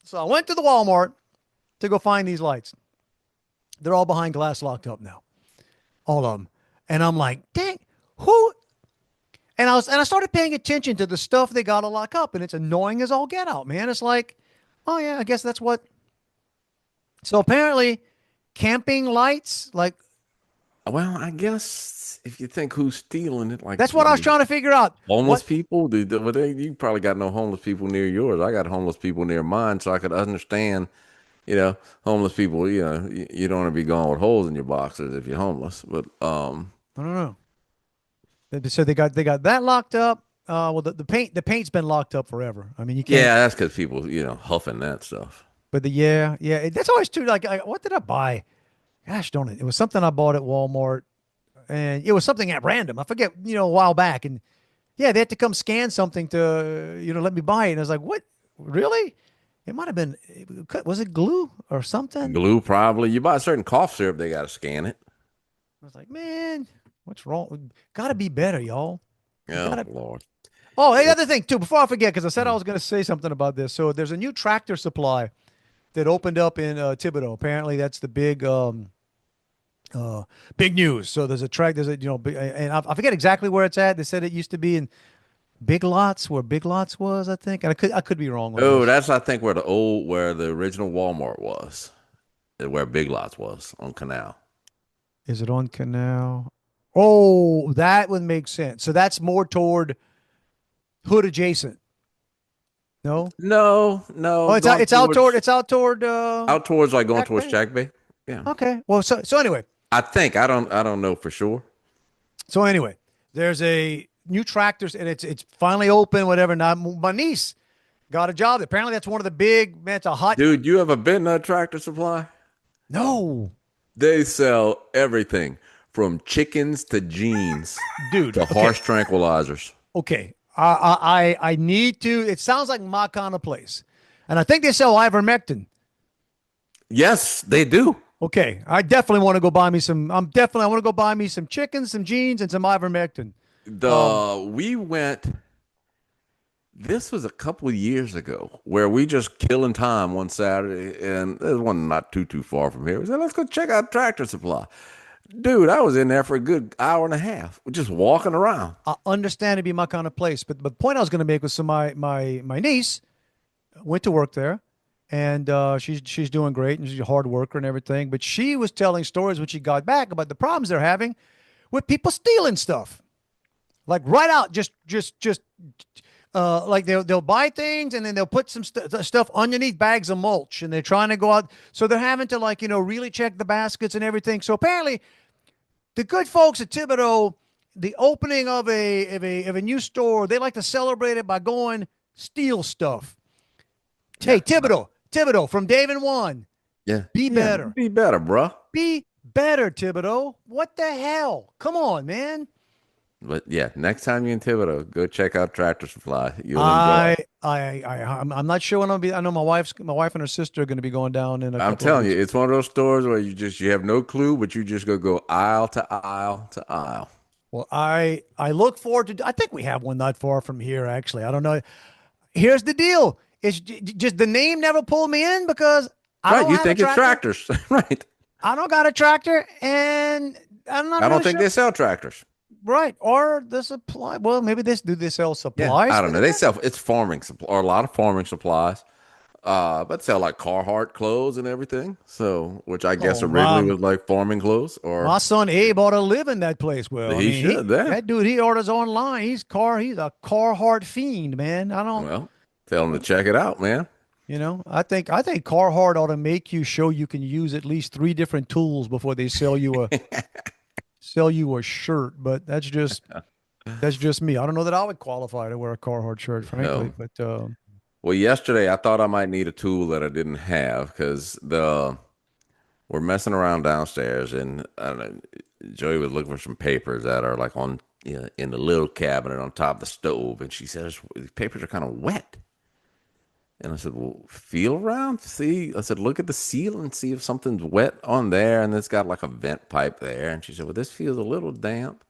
So I went to the Walmart to go find these lights. They're all behind glass, locked up now, all of them. And I'm like, dang, who? And I started paying attention to the stuff they got to lock up, and it's annoying as all get out, man. It's like, oh yeah, I guess that's what. So apparently, camping lights, like, Well, I guess if you think who's stealing it, like that's what I was trying to figure out. homeless What? people, you probably got no homeless people near yours. I got homeless people near mine, so I could understand. Homeless people. You don't want to be going with holes in your boxers if you're homeless. But I don't know. So they got that locked up. Well, the paint's been locked up forever. I mean, you can't. yeah, that's because people huffing that stuff. But that's always true. Like, what did I buy? Gosh, don't it? It was something I bought at Walmart, and it was something at random. I forget, a while back, and yeah, they had to come scan something to, let me buy it. And I was like, what? Really? It might have been. Was it glue or something? Glue, probably. You buy a certain cough syrup, they got to scan it. I was like, man, what's wrong? Got to be better, y'all. Oh, Lord. Oh, the other thing too, before I forget, because I said I was going to say something about this. So there's a new Tractor Supply that opened up in Thibodeau. Apparently, that's the big news. So there's a and I forget exactly where it's at. They said it used to be in Big Lots, where Big Lots was, I think. And I could be wrong. Oh, that's, I think, where the original Walmart was, where Big Lots was on Canal. Is it on Canal? Oh, that would make sense. So that's more toward Hood adjacent. No. No. Oh, it's out toward out towards, like, going Jack towards Bay? Jack Bay. Yeah. Okay. Well, so anyway. I think I don't know for sure. So anyway, there's a new tractors, and it's finally open. Whatever. Now my niece got a job. Apparently, that's one of the big. Man, it's a hot. Dude, you ever been to a Tractor Supply? No, They sell everything from chickens to jeans dude. to harsh tranquilizers. Okay. I need to. It sounds like my kind of place, and I think they sell ivermectin. Yes, they do. Okay, I definitely want to go buy me some. I want to go buy me some chickens, some jeans, and some ivermectin. We went. This was a couple of years ago where we just killing time one Saturday, and there's one not too far from here. We said, let's go check out Tractor Supply. Dude, I was in there for a good hour and a half, just walking around. I understand it'd be my kind of place, but the point I was going to make was, so my niece went to work there, and she's doing great, and she's a hard worker and everything. But she was telling stories when she got back about the problems they're having with people stealing stuff, like right out, just like they'll buy things and then they'll put some stuff underneath bags of mulch, and they're trying to go out, so they're having to, like, really check the baskets and everything. So apparently, the good folks at Thibodeau, the opening of a new store, they like to celebrate it by going steal stuff. Hey, Thibodeau from Dave and Juan. Yeah. Be better. Be better, bruh. Be better, Thibodeau. What the hell? Come on, man. But yeah, next time you're in Thibodeau, go check out Tractor Supply. You'll enjoy it. I'm not sure when I'll be. I know my wife and her sister are going to be going down in. I'm telling you, it's one of those stores where you have no clue, but you just go aisle to aisle to aisle. Well, I look forward to. I think we have one not far from here. Actually, I don't know. Here's the deal: it's just the name never pulled me in because I don't you have think a it's tractors, right? I don't got a tractor, and I'm not. I don't really think sure. they sell tractors. Right, or the supply. Well, maybe do they sell supplies? I don't know. They sell it's farming supply, or a lot of farming supplies. But sell like Carhartt clothes and everything. So, which I guess originally was like farming clothes. Or my son Abe ought to live in that place. Well, he should. That dude, he orders online. He's a Carhartt fiend, man. Well, tell him to check it out, man. I think Carhartt ought to make you show you can use at least 3 different tools before they sell you a shirt. But that's just me. I don't know that I would qualify to wear a Carhartt shirt, frankly. No. But well, yesterday I thought I might need a tool that I didn't have because we're messing around downstairs, and I don't know, Joey was looking for some papers that are like on in the little cabinet on top of the stove, and she says these papers are kind of wet. And I said, well, feel around, see. I said, look at the ceiling, see if something's wet on there, and it's got like a vent pipe there. And she said, well, this feels a little damp.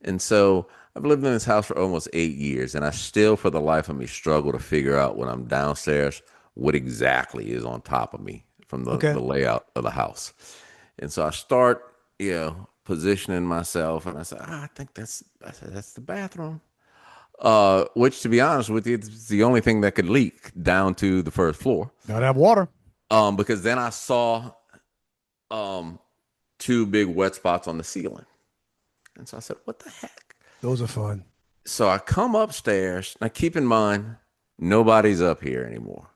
And so I've lived in this house for almost 8 years, and I still, for the life of me, struggle to figure out when I'm downstairs what exactly is on top of me from Okay. the layout of the house. And so I start, positioning myself, and I said, I think that's the bathroom. Which, to be honest with you, it's the only thing that could leak down to the first floor. Gotta have water. Because then I saw two big wet spots on the ceiling. And so I said, what the heck? Those are fun. So I come upstairs. Now, keep in mind, nobody's up here anymore.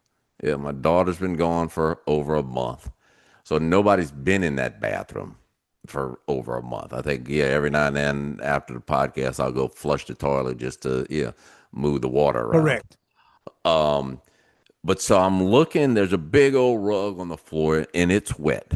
Yeah, my daughter's been gone for over a month. So nobody's been in that bathroom for over a month. I think, every now and then after the podcast, I'll go flush the toilet just to, move the water around. Correct. But so I'm looking, there's a big old rug on the floor and it's wet.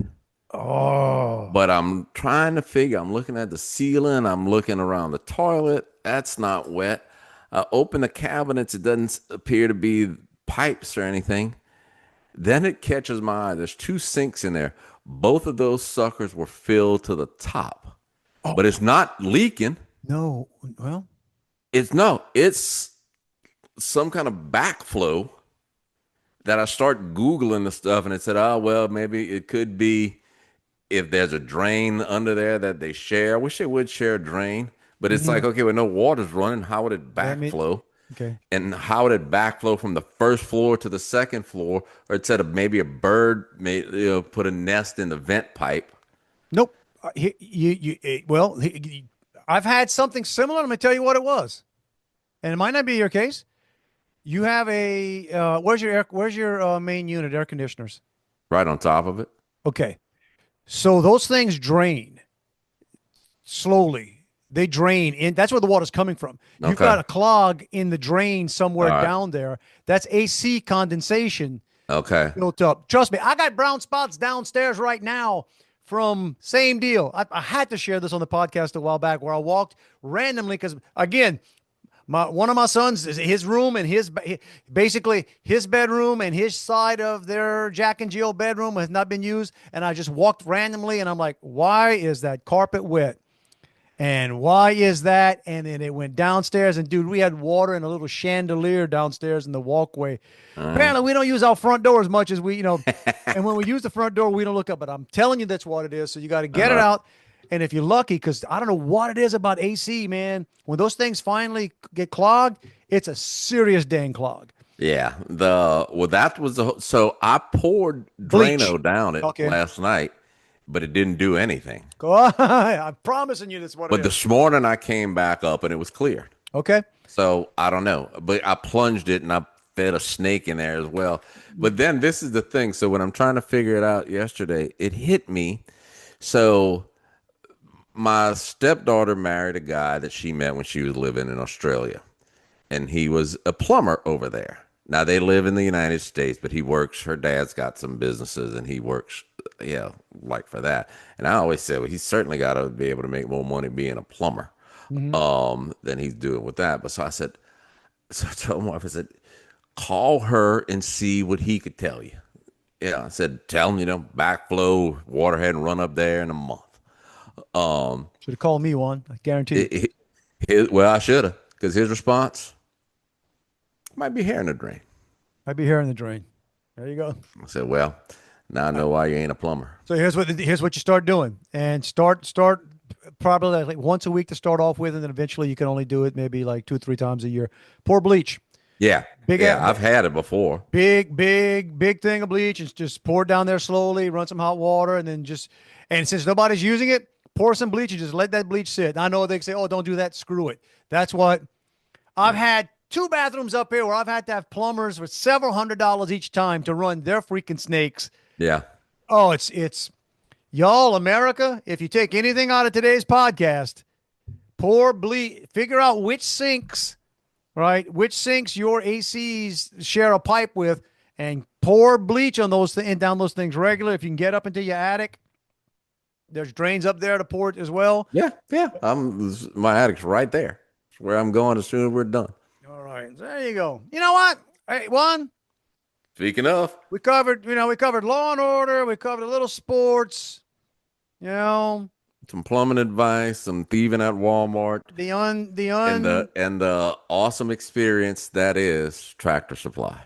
Oh. But I'm trying to figure, I'm looking at the ceiling, I'm looking around the toilet. That's not wet. I open the cabinets, it doesn't appear to be pipes or anything. Then it catches my eye. There's two sinks in there. Both of those suckers were filled to the top. Oh. But it's not leaking. No. Well, It's some kind of backflow that I start Googling the stuff, and it said, oh, well, maybe it could be if there's a drain under there that they share. I wish they would share a drain, but it's like, okay, well, no water's running. How would it backflow? Okay. And how would it backflow from the first floor to the second floor? Or it said maybe a bird put a nest in the vent pipe. Nope. I've had something similar. I'm going to tell you what it was. And it might not be your case. You have a where's your main unit, air conditioners? Right on top of it. Okay. So those things drain slowly. They drain in. That's where the water's coming from. You've Okay. got a clog in the drain somewhere All right. down there. That's AC condensation Okay. built up. Trust me, I got brown spots downstairs right now from same deal. I had to share this on the podcast a while back where I walked randomly because, again, one of my sons, his room and basically his bedroom and his side of their Jack and Jill bedroom has not been used. And I just walked randomly and I'm like, why is that carpet wet? And why is that? And then it went downstairs, and dude, we had water in a little chandelier downstairs in the walkway. Apparently, we don't use our front door as much as and when we use the front door, we don't look up. But I'm telling you, that's what it is. So you got to get it out. And if you're lucky, because I don't know what it is about AC, man, when those things finally get clogged, it's a serious dang clog. Yeah. So I poured Bleach. Drano down it last night, but it didn't do anything. I'm promising you this is what it But is. this morning I came back up and it was clear. Okay. So I don't know, but I plunged it and I fed a snake in there as well. But then this is the thing. So when I'm trying to figure it out yesterday, it hit me. So my stepdaughter married a guy that she met when she was living in Australia, and he was a plumber over there. Now they live in the United States, but her dad's got some businesses and he works, like for that. And I always said, well, he's certainly got to be able to make more money being a plumber than he's doing with that. But so I told my wife, I said, call her and see what he could tell you. Yeah, I said, tell him, backflow, water hadn't run up there in a month. Should have called me one. I guarantee you. Well, I should have, because his response might be hair in the drain. Might be hair in the drain. There you go. I said, well, now I know why you ain't a plumber. So here's what you start doing, and start probably like once a week to start off with, and then eventually you can only do it maybe like 2-3 times a year. Pour bleach. Yeah, Big I've had it before. Big thing of bleach, and just pour it down there slowly. Run some hot water, and then and since nobody's using it, pour some bleach and just let that bleach sit. I know they say, oh, don't do that. Screw it. That's what I've had. 2 bathrooms up here where I've had to have plumbers with several $100s each time to run their freaking snakes. Yeah. Oh, it's y'all, America. If you take anything out of today's podcast, pour bleach. Figure out which sinks your ACs share a pipe with, and pour bleach on those and down those things regularly. If you can get up into your attic, there's drains up there to pour it as well. Yeah. My attic's right there. It's where I'm going as soon as we're done. All right, there you go. You know what? Hey, Juan, Speaking of, We covered, we covered Law and Order. We covered a little sports. You know, some plumbing advice, some thieving at Walmart, the and the awesome experience that is Tractor Supply.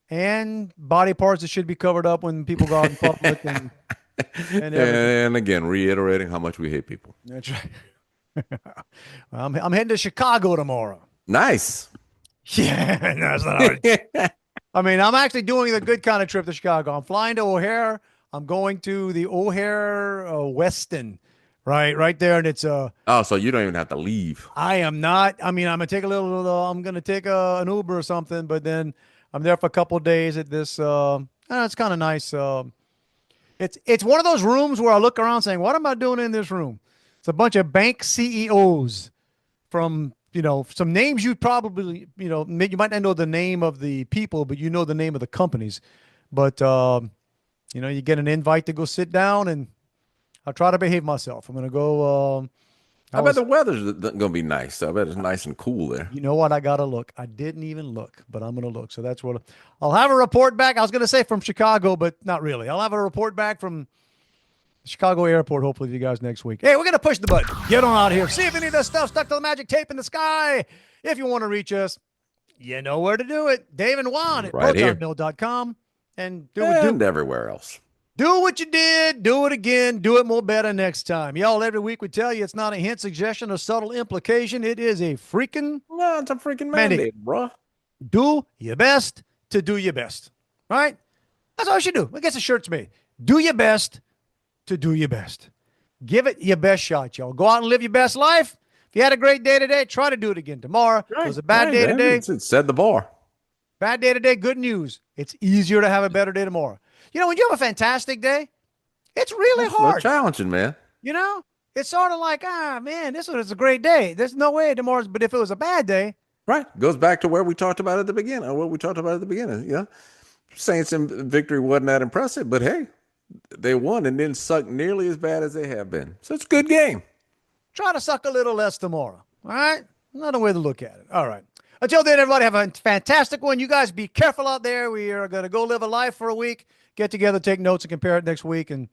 and body parts that should be covered up when people go out in public and everything. And again, reiterating how much we hate people. That's right. I'm heading to Chicago tomorrow. Nice. Yeah, no, that's not hard. I mean, I'm actually doing the good kind of trip to Chicago. I'm flying to O'Hare. I'm going to the O'Hare Weston, right there, and it's Oh, so you don't even have to leave. I am not. I mean, I'm gonna take a little. I'm gonna take an Uber or something, but then I'm there for a couple of days at this. It's kind of nice. It's one of those rooms where I look around saying, "What am I doing in this room?" It's a bunch of bank CEOs from some names you probably you might not know the name of the people, but you know the name of the companies. But you get an invite to go sit down, and I'll try to behave myself. I'm gonna go. I bet the weather's going to be nice. I bet it's nice and cool there. You know what? I got to look. I didn't even look, but I'm going to look. So that's what I'll have a report back. I was going to say from Chicago, but not really. I'll have a report back from the Chicago airport, hopefully, to you guys next week. Hey, we're going to push the button. Get on out of here. See if any of this stuff stuck to the magic tape in the sky. If you want to reach us, you know where to do it. Dave and Juan at Right here. protonmill.com. And And everywhere else. do what you did, do it again, do it more better next time. Y'all, every week we tell you it's not a hint, suggestion, or subtle implication. It is a freaking No, it's a freaking mandate, bro. do your best to do your best. Right? That's all you should do. I guess the shirt's made. Do your best to do your best. Give it your best shot, y'all. Go out and live your best life. If you had a great day today, try to do it again tomorrow. If it was a bad day today. It set the bar. Bad day today, good news. It's easier to have a better day tomorrow. When you have a fantastic day, it's really hard. It's challenging, man. It's sort of like, man, this was a great day. There's no way tomorrow's, but if it was a bad day. Right. Goes back to where we talked about at the beginning, or what we talked about at the beginning. Yeah. Saints in victory wasn't that impressive, but hey, they won and didn't suck nearly as bad as they have been. So it's a good game. Try to suck a little less tomorrow. All right? Another way to look at it. All right. Until then, everybody have a fantastic one. You guys be careful out there. We are going to go live a life for a week, get together, take notes, and compare it next week. And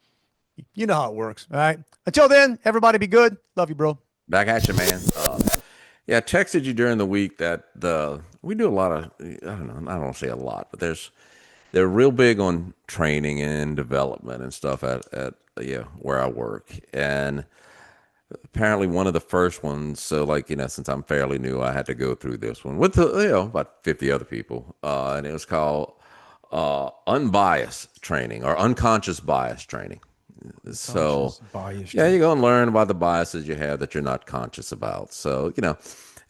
you know how it works. All right. Until then, everybody be good. Love you, bro. Back at you, man. I texted you during the week that we do a lot of, I don't want to say a lot, but they're real big on training and development and stuff at where I work. And apparently one of the first ones, so since I'm fairly new, I had to go through this one with about 50 other people, and it was called unbiased training or unconscious bias training. So you're going to learn about the biases you have that you're not conscious about. So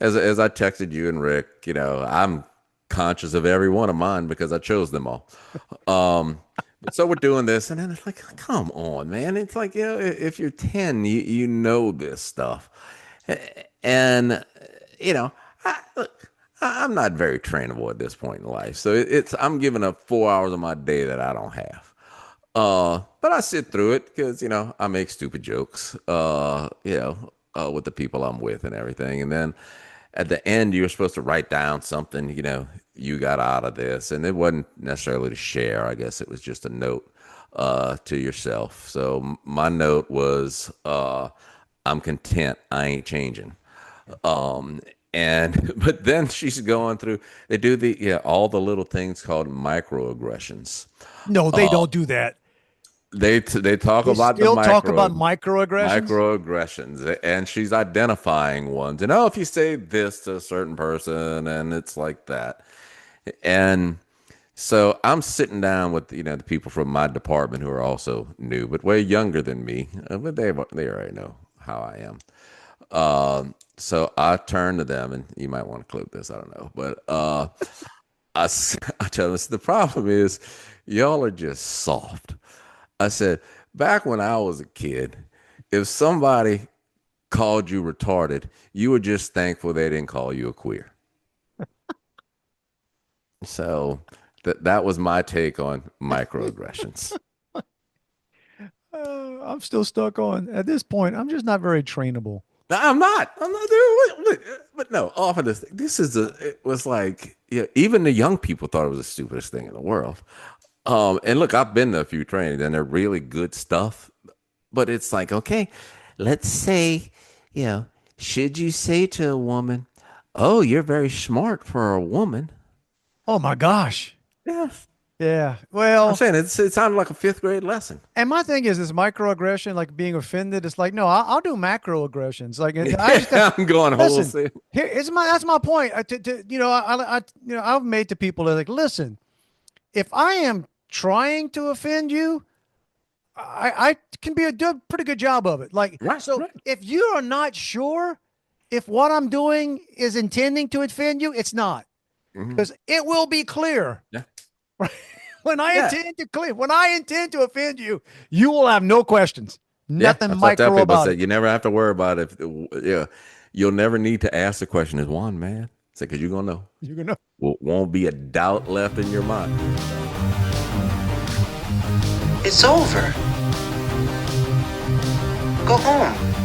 as I texted you and Rick, I'm conscious of every one of mine because I chose them all. So we're doing this, and then it's like, come on, man. It's like, if you're 10, you know this stuff. And, I'm not very trainable at this point in life. So I'm giving up 4 hours of my day that I don't have. But I sit through it because, I make stupid jokes, with the people I'm with and everything. And then at the end, you're supposed to write down something, you got out of this. And it wasn't necessarily to share. I guess it was just a note to yourself. So my note was, I'm content. I ain't changing. But then she's going through, they do all the little things called microaggressions. No, they don't do that. They talk about microaggressions. Microaggressions, and she's identifying ones. And if you say this to a certain person, and it's like that. And so I'm sitting down with the people from my department who are also new, but way younger than me. But they already know how I am. So I turn to them, and you might want to clip this. I don't know, but I tell them the problem is y'all are just soft. I said, back when I was a kid, if somebody called you retarded, you were just thankful they didn't call you a queer. So that was my take on microaggressions. I'm still stuck on, at this point, I'm just not very trainable. I'm not. I'm not doing it. But no, off of this thing. It was like, yeah, even the young people thought it was the stupidest thing in the world. And look, I've been to a few trainings and they're really good stuff. But it's like, okay, let's say, should you say to a woman, oh, you're very smart for a woman? Oh my gosh. Yeah. Yeah. I'm Well, saying it sounded like a fifth grade lesson. and my thing is this microaggression, like being offended. It's like, no, I'll do macroaggressions. Like I just I'm going listen. wholesale. That's my point. I've made to people that like, listen, if I am trying to offend you, I can be pretty good job of it. Like, Right, so right. if you are not sure if what I'm doing is intending to offend you, it's not, because it will be clear. Yeah. When I intend to offend you, you will have no questions. Nothing that's what I tell micro people. I about said, it. you never have to worry about it. You'll never need to ask the question, is Juan man? It's because you're going to know. You're gonna. Won't be a doubt left in your mind. It's over. Go home.